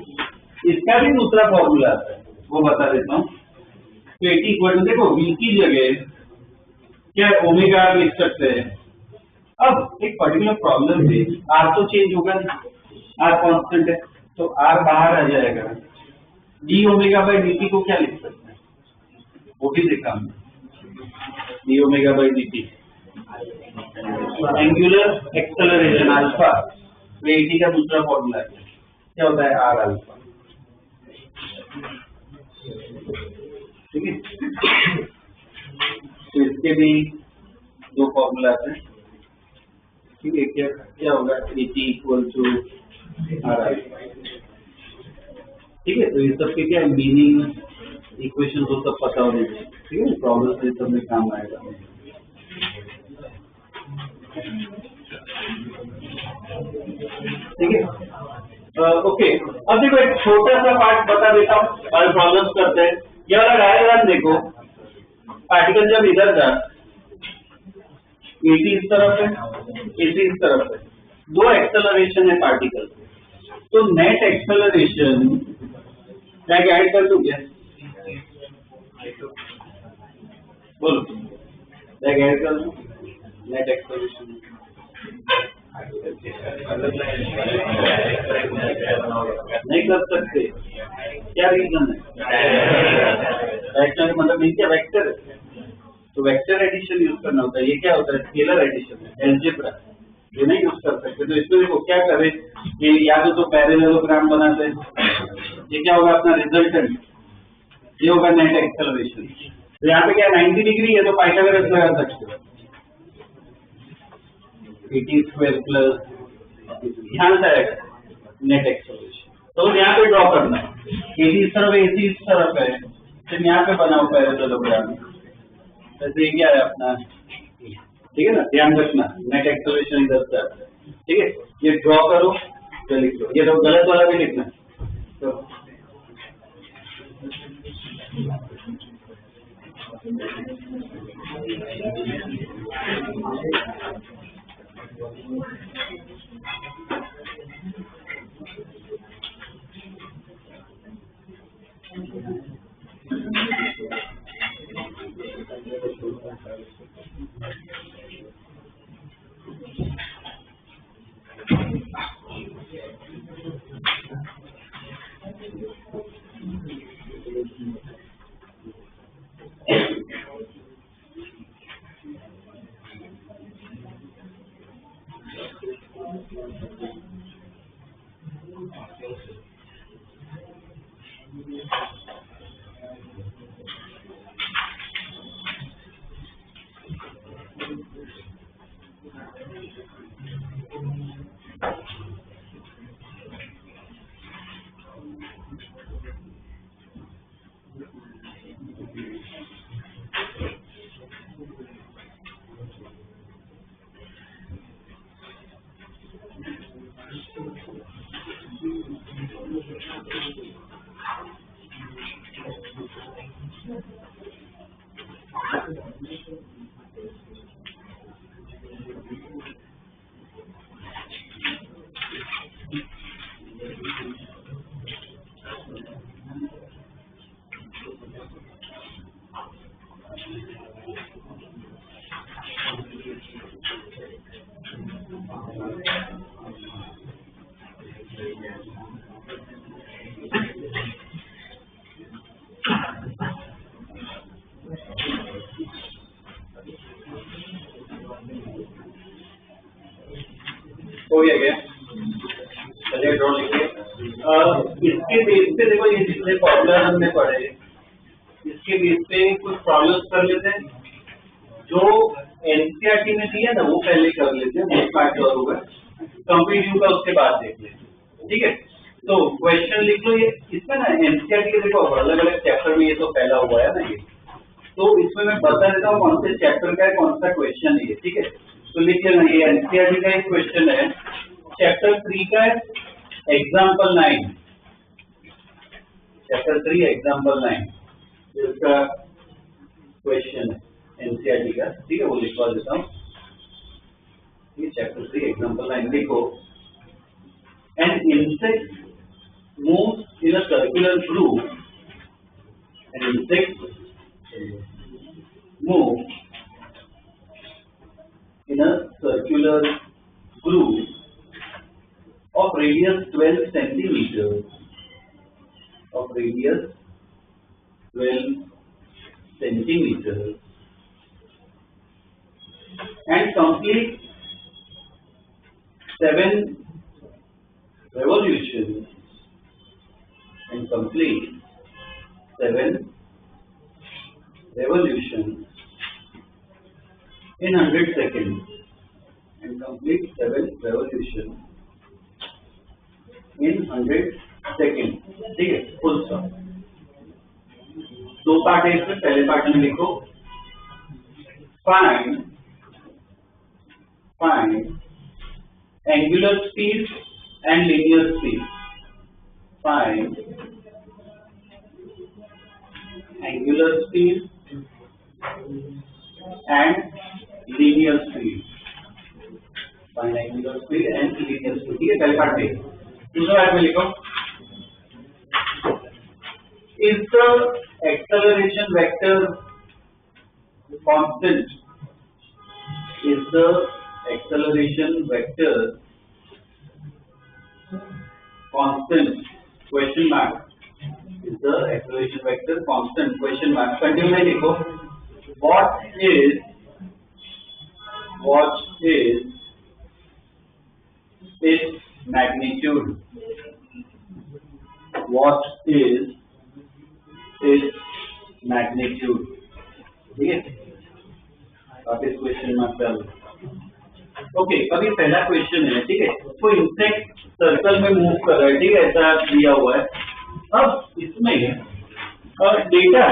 इसका भी दूसरा फॉर्मूला आता है, वो बता देता हूँ। तो AT इक्वल टू, देखो v की जगह क्या ओमेगा लिख सकते हैं। अब एक पर्टिकुलर प्रॉब्लम है, R तो चेंज होगा नहीं, R कांस्टेंट है, तो R बाहर आ जाएगा। dω/dt को क्या लिख सकते हैं, वो भी देखा हमने, dω/dt angular acceleration alpha. AT का दूसरा फॉर्मूला क्या होता है, R अल्फा। ठीक है, तो इसके भी दो फॉर्मूला हैं। ठीक है, क्या होगा, AT equal to R alpha. ठीक है, तो ये सब के क्या मीनिंग, इक्वेशन को सब पता होने चाहिए। ठीक है, प्रॉब्लम से सब में काम आएगा। ठीक है, ओके। अब देखो एक छोटा सा पार्ट बता देता हूँ, और प्रॉब्लम्स करते हैं। ये वाला डायग्राम देखो, पार्टिकल जब इधर था, AC इस तरफ है, AC इस तरफ है, दो एक्सेलरेशन है पार्टिकल। तो नेट एक्सेलरेशन मैं ऐड कर दूं क्या, बोलो, मैं ऐड कर दूं नेट एक्सेलरेशन। नहीं कर सकते, क्या रीजन है, वेक्टर मतलब नहीं क्या, वेक्टर है, तो वेक्टर एडिशन यूज करना होता है। ये क्या होता है, स्केलर एडिशन है, अलजेब्रा, ये नहीं यूज कर सकते। तो इसमें देखो क्या करें, ये या तो पैरेललोग्राम बनाते हैं, ये क्या होगा अपना रिजल्टेंट, ये होगा नेट एक्सेलरेशन। तो यहाँ पे क्या 90 डिग्री है, तो पाइथागोरस लगा सकते हो। AT स्क्वायर प्लस ध्यान से आएगा नेट एक्सेलरेशन। तो यहाँ पे ड्रॉ करना है, AD इस तरफ है, AC इस तरफ है, फिर यहाँ पे बनाओ पैरेललोग्राम। जैसे क्या है अपना, ठीक है ना, ध्यान रखना नेट एक्सेलरेशन इधर से आता है, ठीक है। ये ड्रॉ करो, तो लिख लो, ये तो गलत वाला भी लिखना तो हो गया। चलिए ड्रॉ लिखिए। इसके बेस पे देखो, ये जितने फॉर्मूला हमने पढ़े, इसके बेस पे कुछ प्रॉब्लम्स कर लेते हैं। जो एनसीईआरटी में दिया ना वो पहले कर लेते हैं, नेक्स्ट पार्ट और होगा, कंप्लीट का उसके बाद देख लेते हैं, ठीक है। तो क्वेश्चन लिख लो। ये इसमें ना एनसीईआरटी के देखो अलग अलग चैप्टर में ये तो फैला हुआ है ना ये, तो इसमें मैं बता देता हूँ कौन से चैप्टर का है, कौन सा क्वेश्चन है, ठीक है। तो लिख लेना, ये एनसीईआरटी का एक क्वेश्चन है, चैप्टर 3 का है, एग्जाम्पल 9, चैप्टर 3 एग्जाम्पल 9 इसका क्वेश्चन है एनसीईआरटी का, ठीक है। वो लिखवा देता हूँ, ये चैप्टर 3 एग्जाम्पल 9 लिखो। An insect moves in a circular group, an insect moves in a circular group of radius 12 centimeters, of radius 12 centimeters, and complete 7 revolutions, and complete 7 revolutions in 100 seconds, and complete 7 revolutions in 100 seconds, ठीक है, full stop. दो part है इसमें, पहले part में लिखो find angular speed and linear speed, find angular speed and linear speed, find angular speed and linear speed, ठीक है। पहले पार्ट में। दूसरा पार्ट में लिखो, is the acceleration vector constant, is the acceleration vector constant, question mark, is the acceleration vector constant, question mark, continue में लिखो। What is its magnitude? What is its magnitude? ठीक है, आप इस क्वेश्चन में कर ओके, अभी पहला क्वेश्चन है, ठीक है, उसको इंसेक्ट सर्कल में मूव कर रहा है, ठीक है, ऐसा दिया हुआ है। अब इसमें डेटा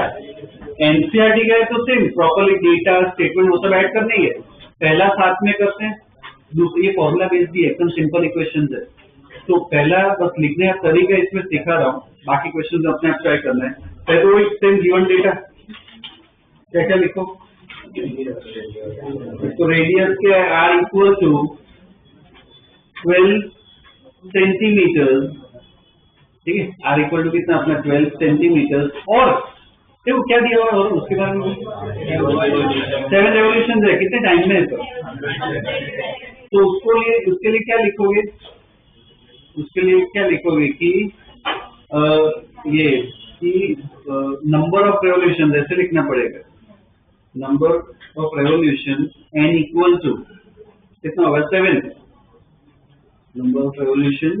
एनसीईआरटी का है तो सेम प्रॉपरली डेटा स्टेटमेंट वो सब ऐड करने ही है, पहला साथ में करते हैं, दूसरी ये फॉर्मूला बेस्ड भी एकदम सिंपल इक्वेशन है, तो पहला बस लिखने का तरीका इसमें सिखा रहा हूँ, बाकी क्वेश्चन अपने आप ट्राई करना है। पहले वो सेम गिवन डेटा क्या क्या लिखो, तो रेडियस के आर इक्वल टू 12 सेंटीमीटर, ठीक है, आर इक्वल टू कितना अपना 12 सेंटीमीटर, और देखो क्या दिया हुआ और उसके बारे में 7 रेवोल्यूशन है, कितने टाइम में है तो उसके लिए क्या लिखोगे, उसके लिए क्या लिखोगे कि ये कि नंबर ऑफ रेवोल्यूशन ऐसे लिखना पड़ेगा, number of revolution n equal to कितना होगा 7, number of revolution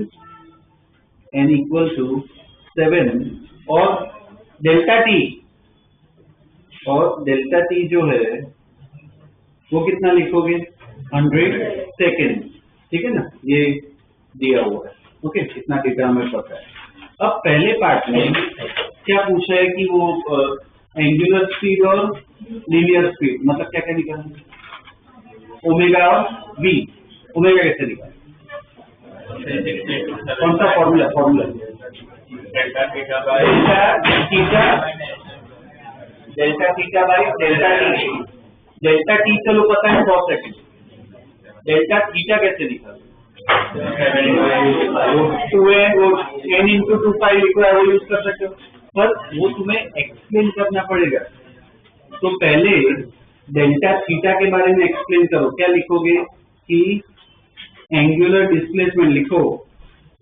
n equal to 7, और डेल्टा टी जो है वो कितना लिखोगे 100 सेकेंड, ठीक है ना, ये दिया हुआ है। ओके, इतना डेटा हमें पता है। अब पहले पार्ट में क्या पूछा है कि वो एंगुलर स्पीड और लीनियर स्पीड, मतलब क्या क्या निकालना, ओमेगा और वी, ओमेगा कैसे निकालना, कौन सा formula delta theta by delta T चलो पता है 100 सेकेंड, डेल्टा थीटा कैसे निकालना, n इंटू 2 लिखो, वो यूज कर सकते हो, पर वो तुम्हें एक्सप्लेन करना पड़ेगा, तो पहले डेल्टा थीटा के बारे में एक्सप्लेन करो, क्या लिखोगे कि एंगुलर डिस्प्लेसमेंट लिखो,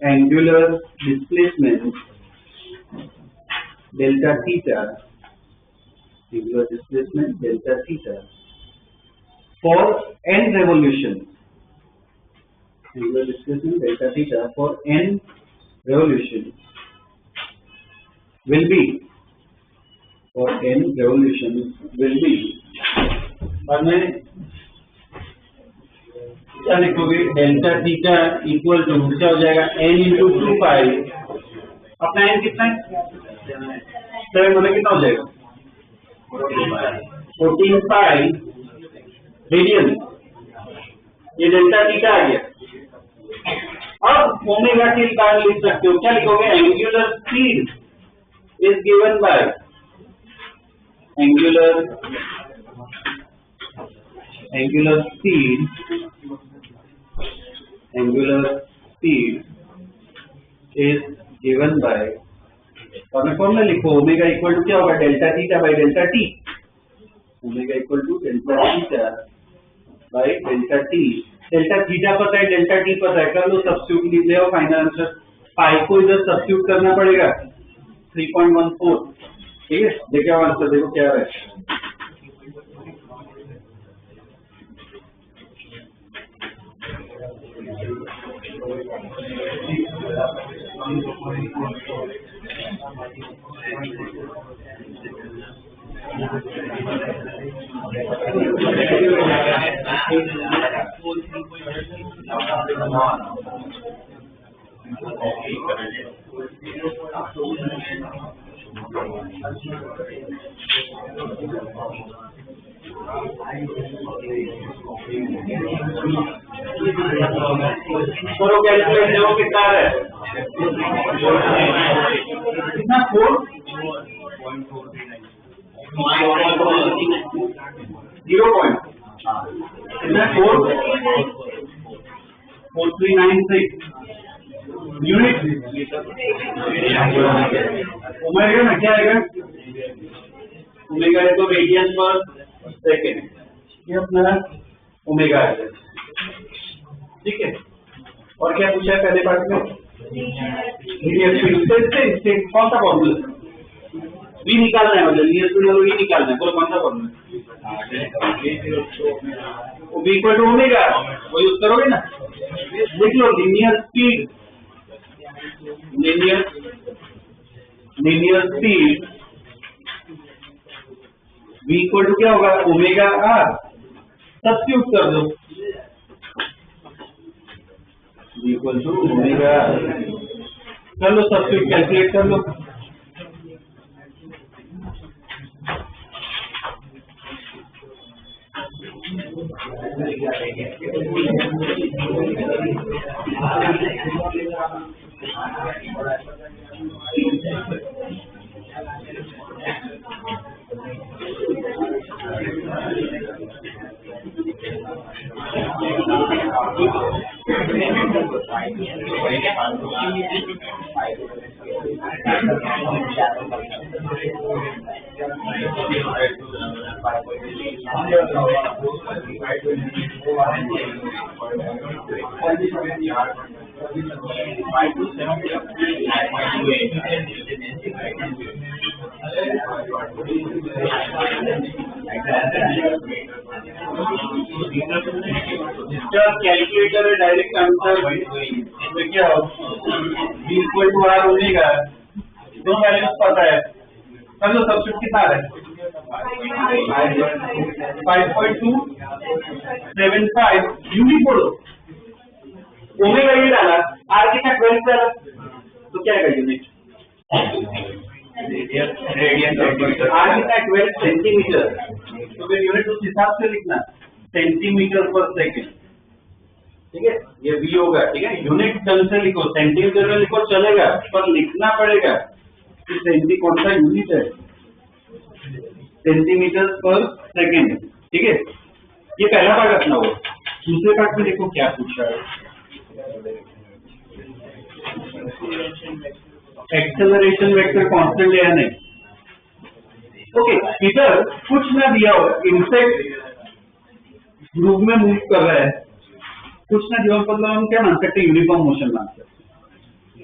angular displacement delta theta, angular displacement delta theta for n revolution, angular displacement delta theta for n revolution will be बाद में क्या लिखोगे, डेल्टा थीटा इक्वल टू क्या हो जाएगा n इंटू 2 पाई, अपना n कितना है 7, मतलब कितना हो जाएगा 14 पाई रेडियन, ये डेल्टा थीटा आ गया। अब ओमेगा टी निकाल लिख सकते हो, क्या लिखोगे, angular speed is given by angular speed is given by, और मैं फॉर्मूला लिखो, ओमेगा इक्वल टू क्या होगा delta theta by delta t, omega equal to delta theta by delta t, delta theta पता है, डेल्टा टी पता है, कर लो सब्स्टिट्यूट, ले आओ फाइनल आंसर, पाई को इधर सब्स्टिट्यूट करना पड़ेगा 3.14, ठीक है, देखो आंसर, देखो क्या है, करो कैलकुलेट, देखो कितना है, कितना 4 439 यूनिट, ओमेगा ना क्या आएगा, ओमेगा है तो रेडियन पर सेकेंड, ये अपना ओमेगा है, ठीक है। और क्या पूछा है पहले पार्ट में, लीनियर स्पीड से कौन सा फॉर्मूला वी निकालना है, मतलब लीनियर स्पीड वी निकालना है, बोलो कौन सा formula, v equal to omega, वो यूज करोगे ना, देख लो linear speed v equal to क्या होगा ओमेगा आर, सब्स्टिट्यूट कर दो, इक्वल टू ओमेगा। कर लो सब्स्टिट्यूट, कैलकुलेट कर लो। कैलकुलेटर है डायरेक्ट आंसर क्या v equal to r omega, दो वैल्यूज पता है। कर लो सब्स्टिट्यूट कितना है 5.275 यूनिट बोलो, ओमेगा ये डाला, आर कितना 12 डाला, तो क्या है यूनिट रेडियन आर कितना 12 सेंटीमीटर, तो फिर यूनिट उस हिसाब से लिखना सेंटीमीटर पर सेकेंड। ठीक है, ये वी होगा। ठीक है, यूनिट ढंग से लिखो, सेंटीमीटर में लिखो चलेगा, पर लिखना पड़ेगा कि सेंटी कौन सा यूनिट है, सेंटीमीटर पर सेकेंड। ठीक है, ये पहला पार्ट रखना होगा। दूसरे पार्ट में देखो क्या पूछा है, एक्सेलरेशन वेक्टर कांस्टेंट है या नहीं। ओके, इधर कुछ ना दिया हो, इंसेक्ट ग्रुप में मूव कर रहा है, कुछ ना दिया, मतलब हम क्या मान सकते हैं, यूनिफॉर्म मोशन मान सकते हैं।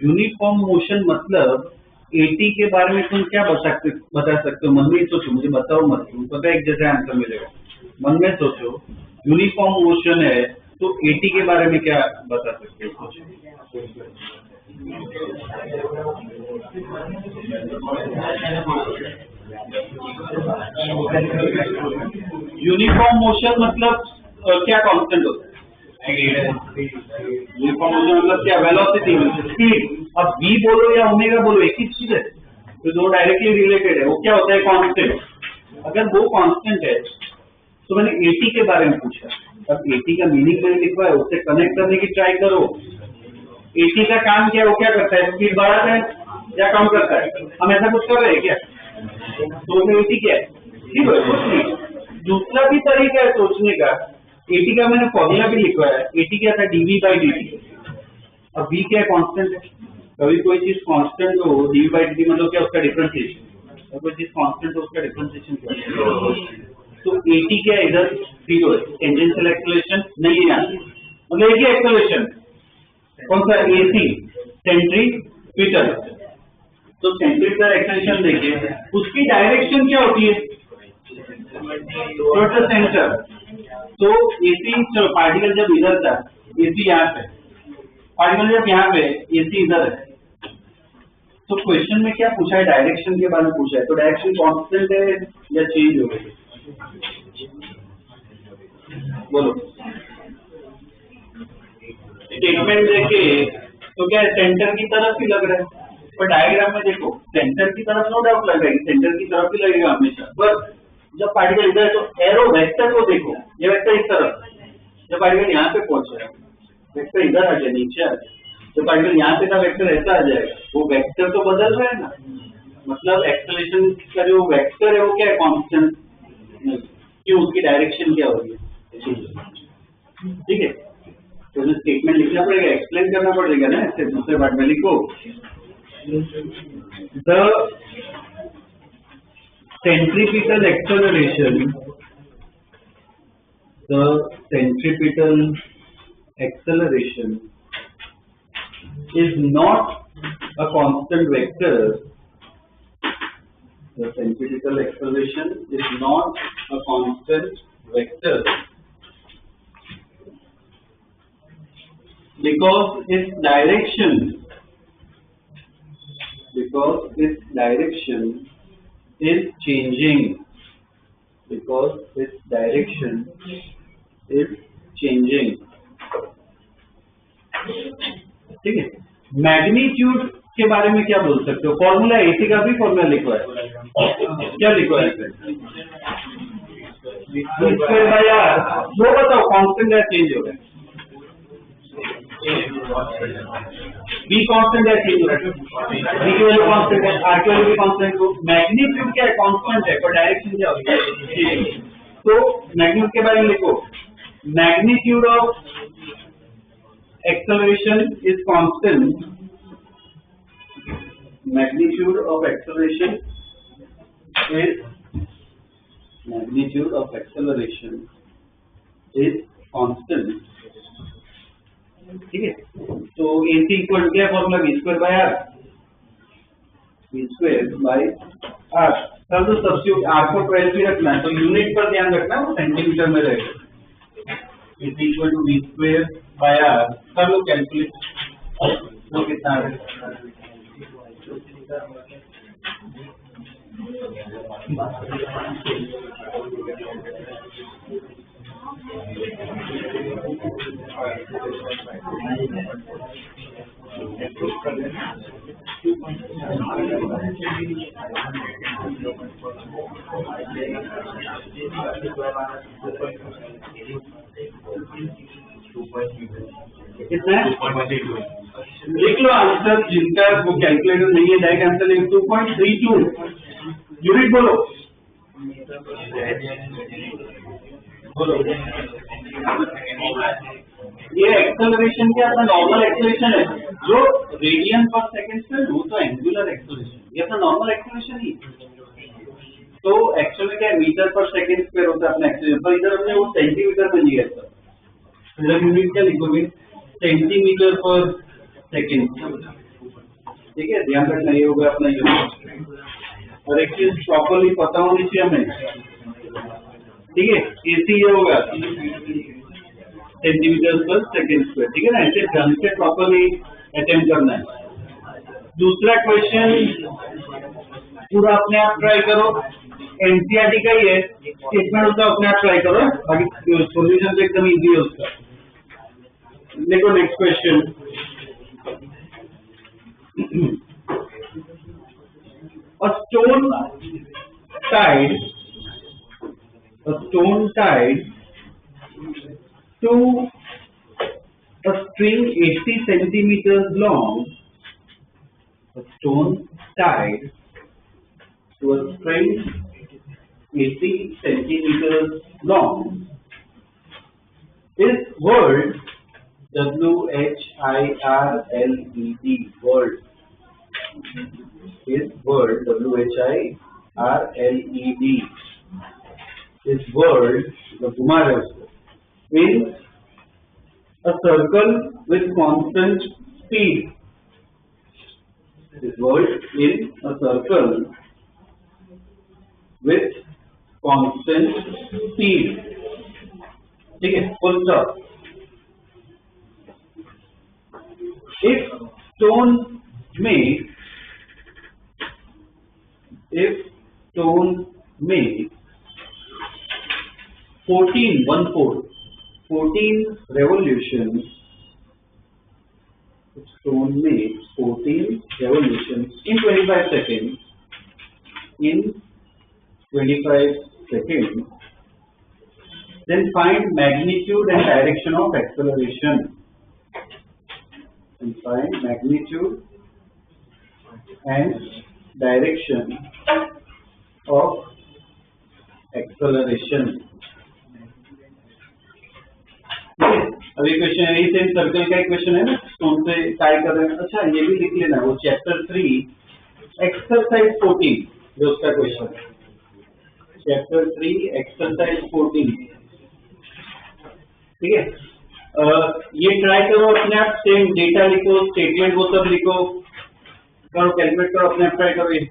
यूनिफॉर्म मोशन मतलब एटी के बारे में तुम क्या बता सकते हो, मन में सोचो, मुझे बताओ मत, तुम पता है एक जैसा आंसर मिलेगा, मन में सोचो। यूनिफॉर्म मोशन है तो एटी के बारे में क्या बता सकते हो, सोचो। यूनिफॉर्म मोशन मतलब क्या कांस्टेंट होता है, यूनिफॉर्म मोशन मतलब क्या, वेलोसिटी स्पीड। अब v बोलो या ओमेगा बोलो एक ही चीज है, तो दो डायरेक्टली रिलेटेड है। वो क्या होता है, कांस्टेंट। अगर वो कांस्टेंट है तो मैंने एटी के बारे में पूछा, अब एटी का मीनिंग मैंने लिखवा है, उससे कनेक्ट करने की ट्राई करो। एटी का काम क्या है, वो क्या करता है, स्पीड बढ़ाता है या कम करता है, हम ऐसा कुछ कर रहे हैं क्या, तो एटी क्या है, ठीक है, कुछ नहीं। दूसरा भी तरीका है सोचने का, एटी का मैंने फॉर्मूला भी लिखवा है, एटी क्या था, डीवी बाई डी। अब v क्या कांस्टेंट है, कभी कोई चीज कांस्टेंट हो, डीवी बाई डी मतलब क्या, उसका डिफरेंशिएशन, और कोई चीज कांस्टेंट हो उसका डिफरेंशिएशन क्या है। तो एटी क्या है, इधर जीरो है, टेंजेंशियल एक्सेलरेशन नहीं है, मतलब एक ही एक्सेलरेशन कौन सा, एसी सेंट्रीपिटल। तो सेंट्रीपिटल एक्सेलरेशन देखिए, उसकी डायरेक्शन क्या होती है, टुवर्ड्स द सेंटर। तो एसी, चलो पार्टिकल जब इधर था, एसी यहाँ पे, पार्टिकल जब यहाँ पे, एसी इधर है, तो क्वेश्चन में क्या पूछा है, डायरेक्शन के बारे में पूछा है। तो डायरेक्शन कांस्टेंट है या चेंज हो गई, बोलो। स्टेटमेंट देखे तो क्या है, सेंटर की तरफ ही लग रहा है, पर डायग्राम में देखो सेंटर की तरफ नो डाउट लग रहा है, सेंटर की तरफ ही लगेगा हमेशा, पर जब पार्टिकल इधर है तो एरो वेक्टर को देखो, ये वेक्टर इस तरफ, जब पार्टिकल यहाँ पे पहुंच रहा है वेक्टर इधर आ जाए, नीचे आ जाए, तो पार्टिकल यहाँ पे था वेक्टर ऐसा आ जाएगा, वो वेक्टर तो बदल रहा है ना, मतलब एक्सेलरेशन का जो वेक्टर है वो क्या है, कांस्टेंट नहीं, क्यों, उसकी डायरेक्शन क्या होगी, ठीक है। तो स्टेटमेंट लिखना पड़ेगा, एक्सप्लेन करना पड़ेगा ना, ऐसे दूसरे पार्ट में लिखो, the centripetal acceleration is not a constant vector. The centripetal acceleration is not a constant vector because its direction is changing, because its direction is changing. ठीक है। मैग्नीट्यूड के बारे में क्या बोल सकते हो? फॉर्मूला एसी का भी फॉर्मूला लिखो है, क्या लिखो है? स्क्वायर बाय आर, वो बताओ कांस्टेंट है चेंज हो रहा है? बी कांस्टेंट है चेंज हो रहा है, बी की वैल्यू कांस्टेंट है, आर की वैल्यू भी कांस्टेंट है। मैग्नीट्यूड क्या है? कांस्टेंट है, पर डायरेक्शन क्या होती है? तो मैग्नीट्यूड के बारे में लिखो, magnitude of acceleration is constant, magnitude of acceleration is constant, ठीक है। तो AC इक्वल क्या formula? V square by r, sir तो सब्स्टिट्यूट आर को 12 भी रखना है, तो यूनिट पर ध्यान रखना, वो सेंटीमीटर में रहेगा। Is equal to v square by r, कर लो कैलकुलेट, तो कितना है? कितना है? देख लो आंसर, जिनका वो कैलकुलेटर नहीं है डायरेक्ट आंसर लेंगे। 2.32 यूनिट बोलो, ये एक्सेलरेशन क्या अपना नॉर्मल एक्सेलरेशन है, जो रेडियन पर सेकंड पे, वो तो एंगुलर एक्सेलरेशन, ये अपना नॉर्मल एक्सेलरेशन ही। तो एक्चुअल में क्या है, मीटर पर सेकंड स्क्वायर होता है अपना एक्सेलरेशन, पर इधर हमने वो सेंटीमीटर में लिया था, इधर यूनिट क्या लिखोगे? सेंटीमीटर पर सेकंड, ठीक है, ध्यान रखना, ये होगा अपना यूनिट। और एक चीज प्रॉपरली पता होनी चाहिए हमें, ठीक है, एसी ये होगा सेंटीमीटर पर सेकंड स्क्वायर, ठीक है ना, ऐसे ढंग से प्रॉपरली अटेम्प्ट करना है। दूसरा क्वेश्चन पूरा अपने आप ट्राई करो, एनसीईआरटी का ही है, स्टेटमेंट होता है, अपने आप ट्राई करो, बाकी सॉल्यूशन तो एकदम इजी है उसका। देखो next question, a stone tied to a string 80 centimeters long, a stone tied to a string 80 centimeters long is whirled, WHIRLED, whirled, is whirled, WHIRLED, is whirled, the घुमा रहे उसको, in a circle with constant speed, is whirled in a circle with constant speed, ठीक है, full stop. If stone makes 14 revolutions, stone makes 14 revolutions in 25 seconds, then find magnitude and direction of acceleration. And find magnitude and direction of acceleration. अभी question है, same circle का एक question है ना, stone से tie कर रहे हैं। अच्छा ये भी लिख लेना, वो चैप्टर 3 एक्सरसाइज 14 जो उसका क्वेश्चन है, चैप्टर 3 एक्सरसाइज 14, ठीक है। ये ट्राई करो अपने आप, सेम डेटा लिखो, स्टेटमेंट वो सब लिखो, करो कैलकुलेट करो, अपने आप ट्राई करो ये।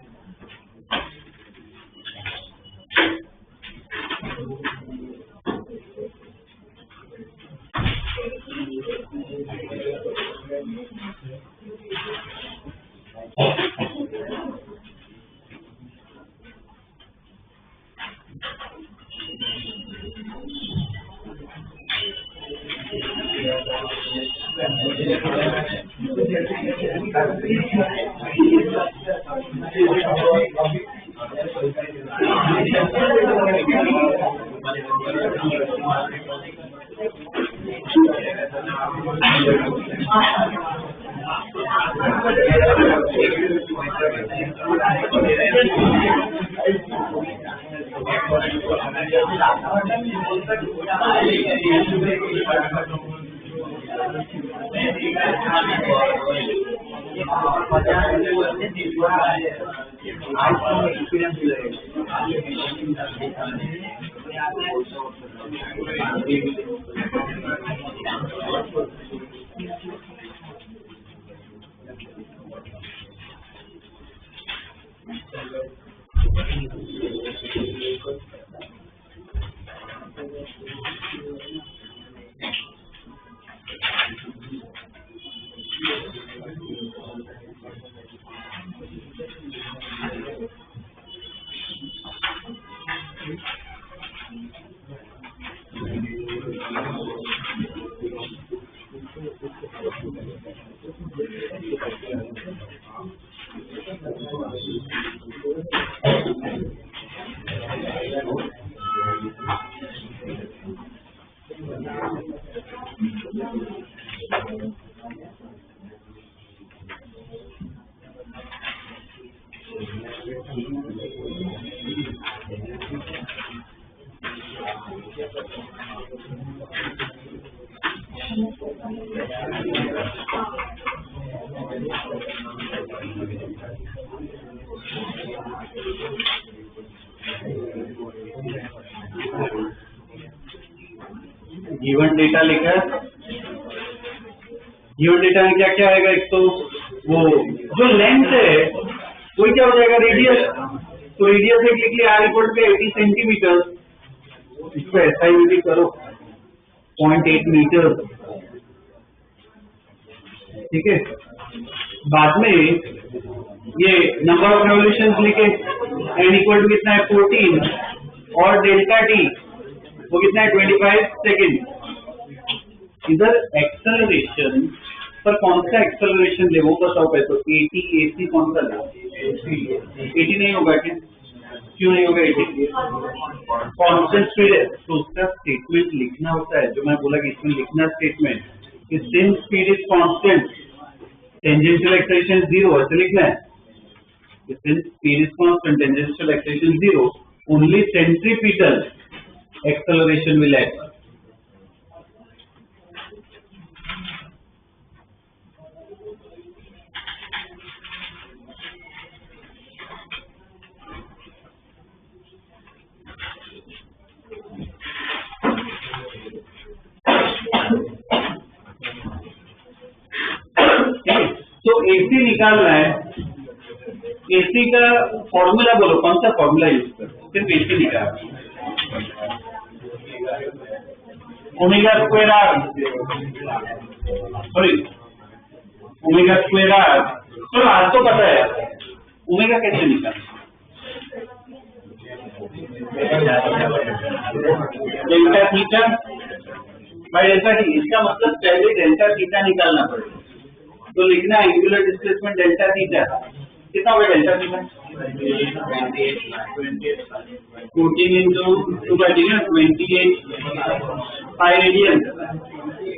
गिवन डेटा लिखा है। गिवन डेटा में क्या क्या आएगा? एक तो वो जो लेंथ है वो क्या हो जाएगा? रेडियस। तो रेडियस एक लिख लिया r इक्वल टू 80 सेंटीमीटर। इसको ऐसा ही भी करो 0.8 मीटर। ठीक है। बाद में ये नंबर ऑफ रेवोल्यूशंस लिखे, n इक्वल टू कितना है 14 और डेल्टा t वो कितना है 25 सेकेंड। इधर एक्सेलरेशन पर कौन सा एक्सेलरेशन ले वो बताओ पहले तो। 80 AC कौन सा ले? 80 नहीं होगा क्या? क्यों नहीं होगा 80? कांस्टेंट स्पीड है तो उसका स्टेटमेंट लिखना होता है। जो मैं बोला कि इसमें लिखना स्टेटमेंट कि since speed is constant tangential acceleration 0 ऐसे लिखना है। Since speed is constant tangential acceleration 0 only centripetal acceleration will act. तो AC निकालना है। AC का फॉर्मूला बोलो, कौन सा फॉर्मूला यूज करो? सिर्फ AC निकालना। Omega square r, sorry omega square r. चलो आज तो पता है, ओमेगा कैसे निकालना? Delta theta by delta t. इसका मतलब पहले डेल्टा थीटा निकालना पड़ेगा। तो लिखना एंगुलर डिस्प्लेसमेंट डेल्टा थीटा कितना होगा? Delta theta 14 into 2/3 28 pi radian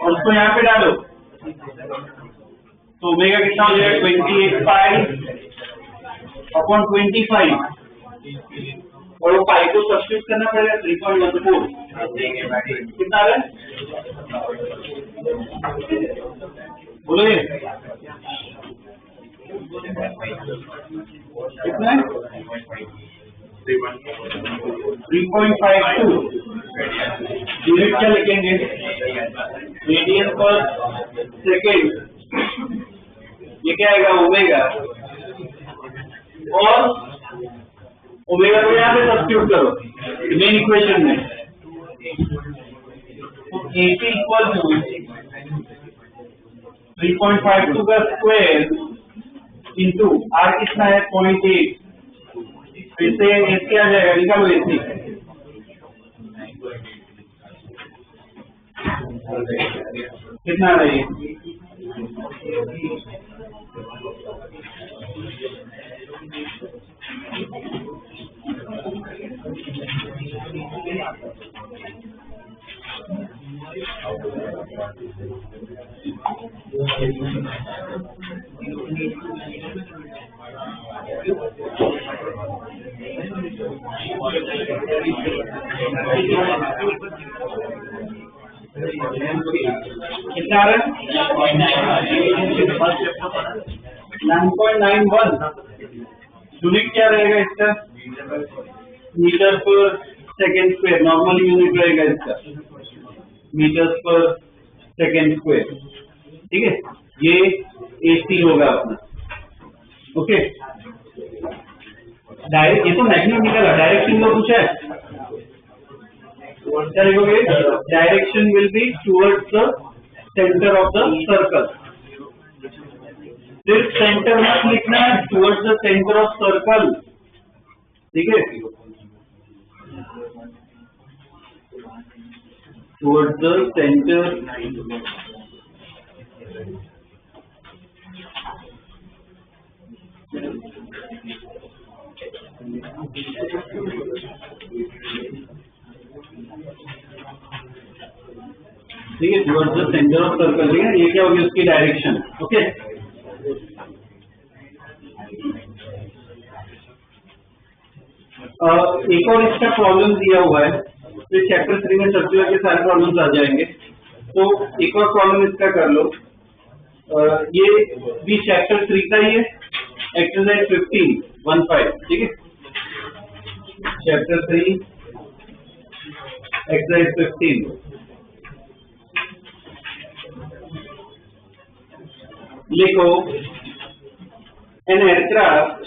और उसको यहाँ पे डालो तो ओमेगा कितना हो जाएगा? 28 पाई अपॉन 25 और वो पाई को सब्स्टिट्यूट करना पड़ेगा 3.14 कितना है? बोलो कितना है? 3.52। यूनिट क्या लिखेंगे? रेडियन पर सेकेंड। ये क्या आएगा? ओमेगा। और ओमेगा को यहाँ पे सब्स्टिट्यूट करो मेन इक्वेशन में। तो AC इक्वल टू 3.52 का स्क्वायर इंटू R कितना है? 0.8। फिर से AC आ जाएगा, निकालो AC। कितना आ रही है? कितना आ रहा है? 9.91। यूनिट क्या रहेगा इसका? मीटर पर सेकेंड स्क्वायर, नॉर्मल यूनिट रहेगा इसका मीटर पर सेकेंड स्क्वायर। ठीक है, ये AC होगा अपना। ओके, डायरेक्ट, ये तो मैक्सिमम निकला। डायरेक्शन में पूछा है, क्या लिखोगे? Direction will be towards the centre of the circle. सिर्फ सेंटर मत लिखना है, towards the centre of circle. ठीक है, टुवर्ड्स द सेंटर ठीक है, towards the centre of circle. ठीक है, ये क्या होगी उसकी डायरेक्शन। ओके, एक और इसका प्रॉब्लम दिया हुआ है, तो चैप्टर 3 में सर्कुलर के सारे प्रॉब्लम्स आ जाएंगे। तो एक और प्रॉब्लम इसका कर लो। ये भी चैप्टर 3 का ही है, एक्सरसाइज 15 ठीक है, चैप्टर 3 एक्सरसाइज 15। लिखो, an aircraft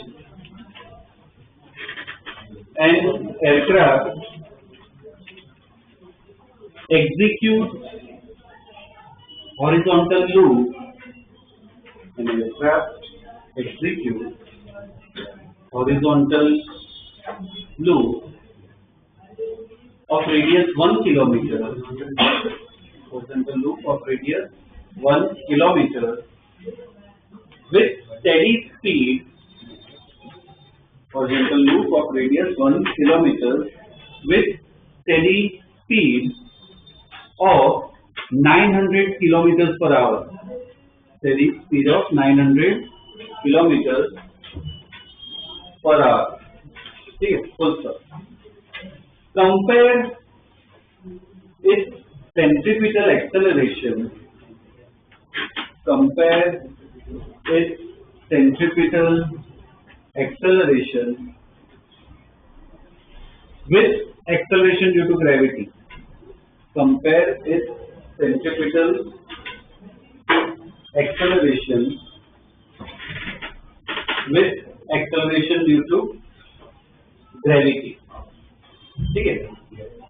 executes horizontal loop. An aircraft executes horizontal loop of radius 1 kilometer. Horizontal loop of radius 1 kilometer with steady speed. Horizontal loop of radius 1 kilometer with steady speed of 900 kilometers per hour. Steady speed of 900 kilometers per hour. ठीक है, full stop. Compare its centripetal acceleration. Compare its centripetal acceleration with acceleration due to gravity. Compare its centripetal acceleration with acceleration due to gravity. ठीक है,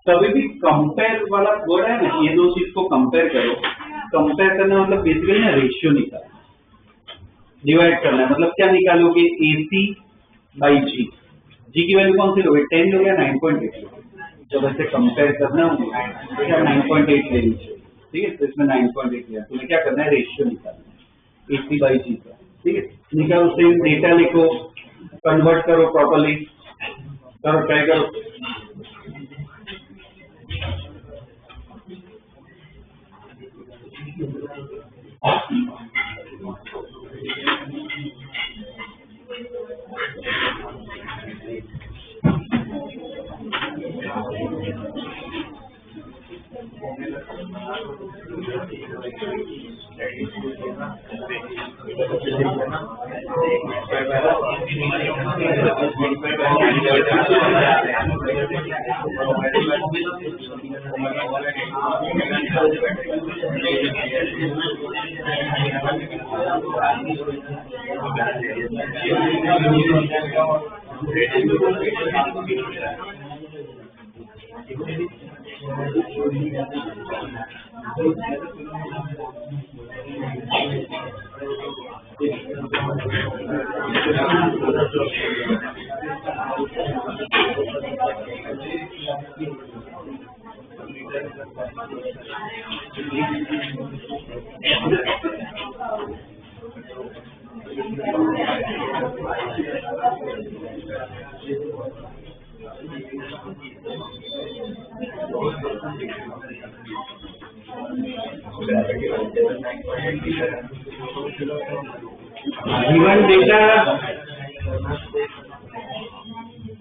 कभी भी compare वाला word है ना, ये दो चीज को कंपेयर करो। कंपेयर करना मतलब बेसिकली ना रेशियो निकालना, डिवाइड करना है। मतलब क्या निकालोगे? AC/G। G की वैल्यू कौन सी लोगे? 10 लोगे या 9.8 लोगे? जब ऐसे कंपेयर करना हो तो क्या 9.8 लेनी चाहिए। ठीक है, तो इसमें 9.8 लिया। तुम्हें क्या करना है? रेशियो निकालना है AC/G का। ठीक है, निकालो, सेम डेटा लिखो, कन्वर्ट करो प्रॉपर्ली, करो, ट्राई करो।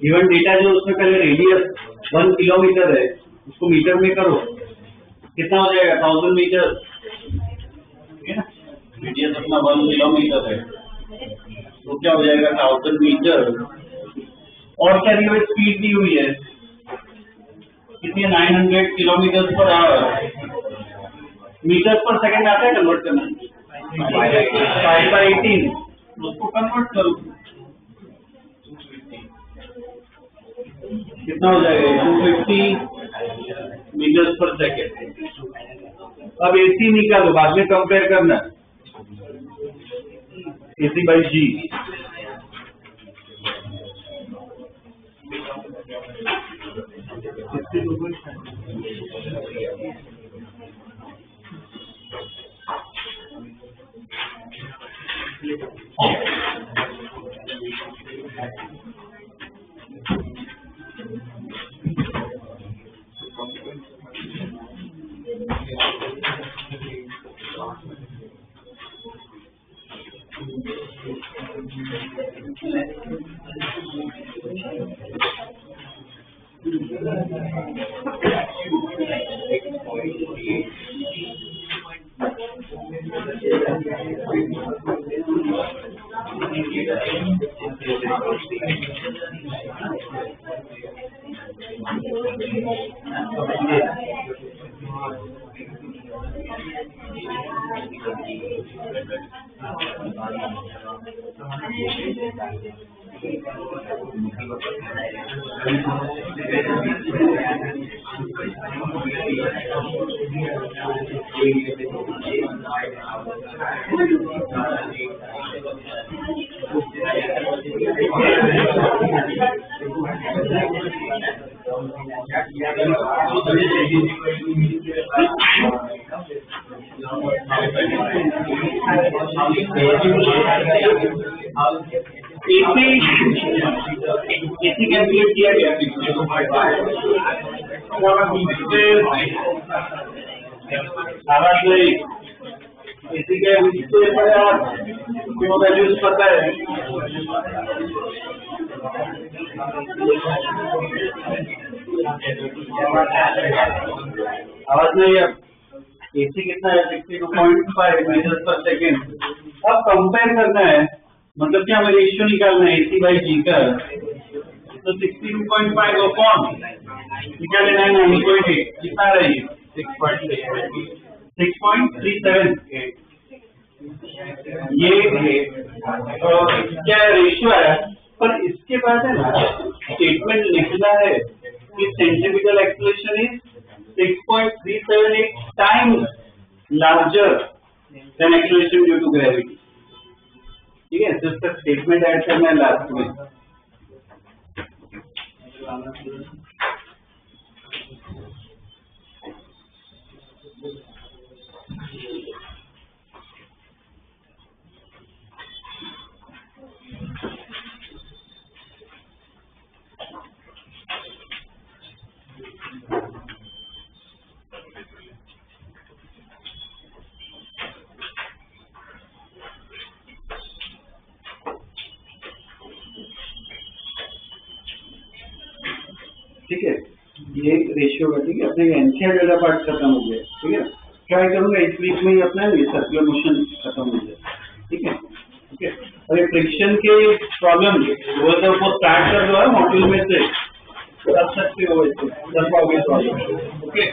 गिवन डेटा जो उसमें पहले रेडियस 1 किलोमीटर है उसको मीटर में करो, कितना हो जाएगा 1000 मीटर, रेडियस अपना 1 किलोमीटर है तो क्या हो जाएगा 1000 मीटर। और क्या दी हुई स्पीड दी हुई है कितनी 900 किलोमीटर पर आवर, मीटर पर सेकंड आता है कन्वर्ट करना 5/18 उसको कन्वर्ट करो कितना हो जाएगा 250 मीटर पर सेकेंड। अब AC निकालो, बाद में कंपेयर करना AC/G। AC कैलकुलेट किया गया आवाज नहीं, AC के क्यों वैल्यूज पता है आवाज नहीं। अब AC कितना है 62.5 मीटर पर सेकेंड। अब कंपेयर करना है, मतलब क्या हमें रेशियो निकालना है AC/G का, तो 62.5 अपॉन क्या लेना है 9.8 कितना रही 6.378 ये क्या रेशियो है। पर इसके बाद है ना स्टेटमेंट लिखना है कि centripetal acceleration is 6.378 times larger than acceleration due to gravity. ठीक है, तो इसका स्टेटमेंट ऐड करना है लास्ट में। ठीक है, ये रेशियो का। ठीक है, अपने एनसीआर वाला पार्ट खत्म हो गया। ठीक है, ट्राई करूंगा इस वीक में ही अपना ये सर्कुलर मोशन खत्म हो जाए। ठीक है, ठीक है। और ये फ्रिक्शन के प्रॉब्लम वो तो वो स्टार्ट कर दो मॉड्यूल में से कर सकते हो, कर पाओगे प्रॉब्लम। ओके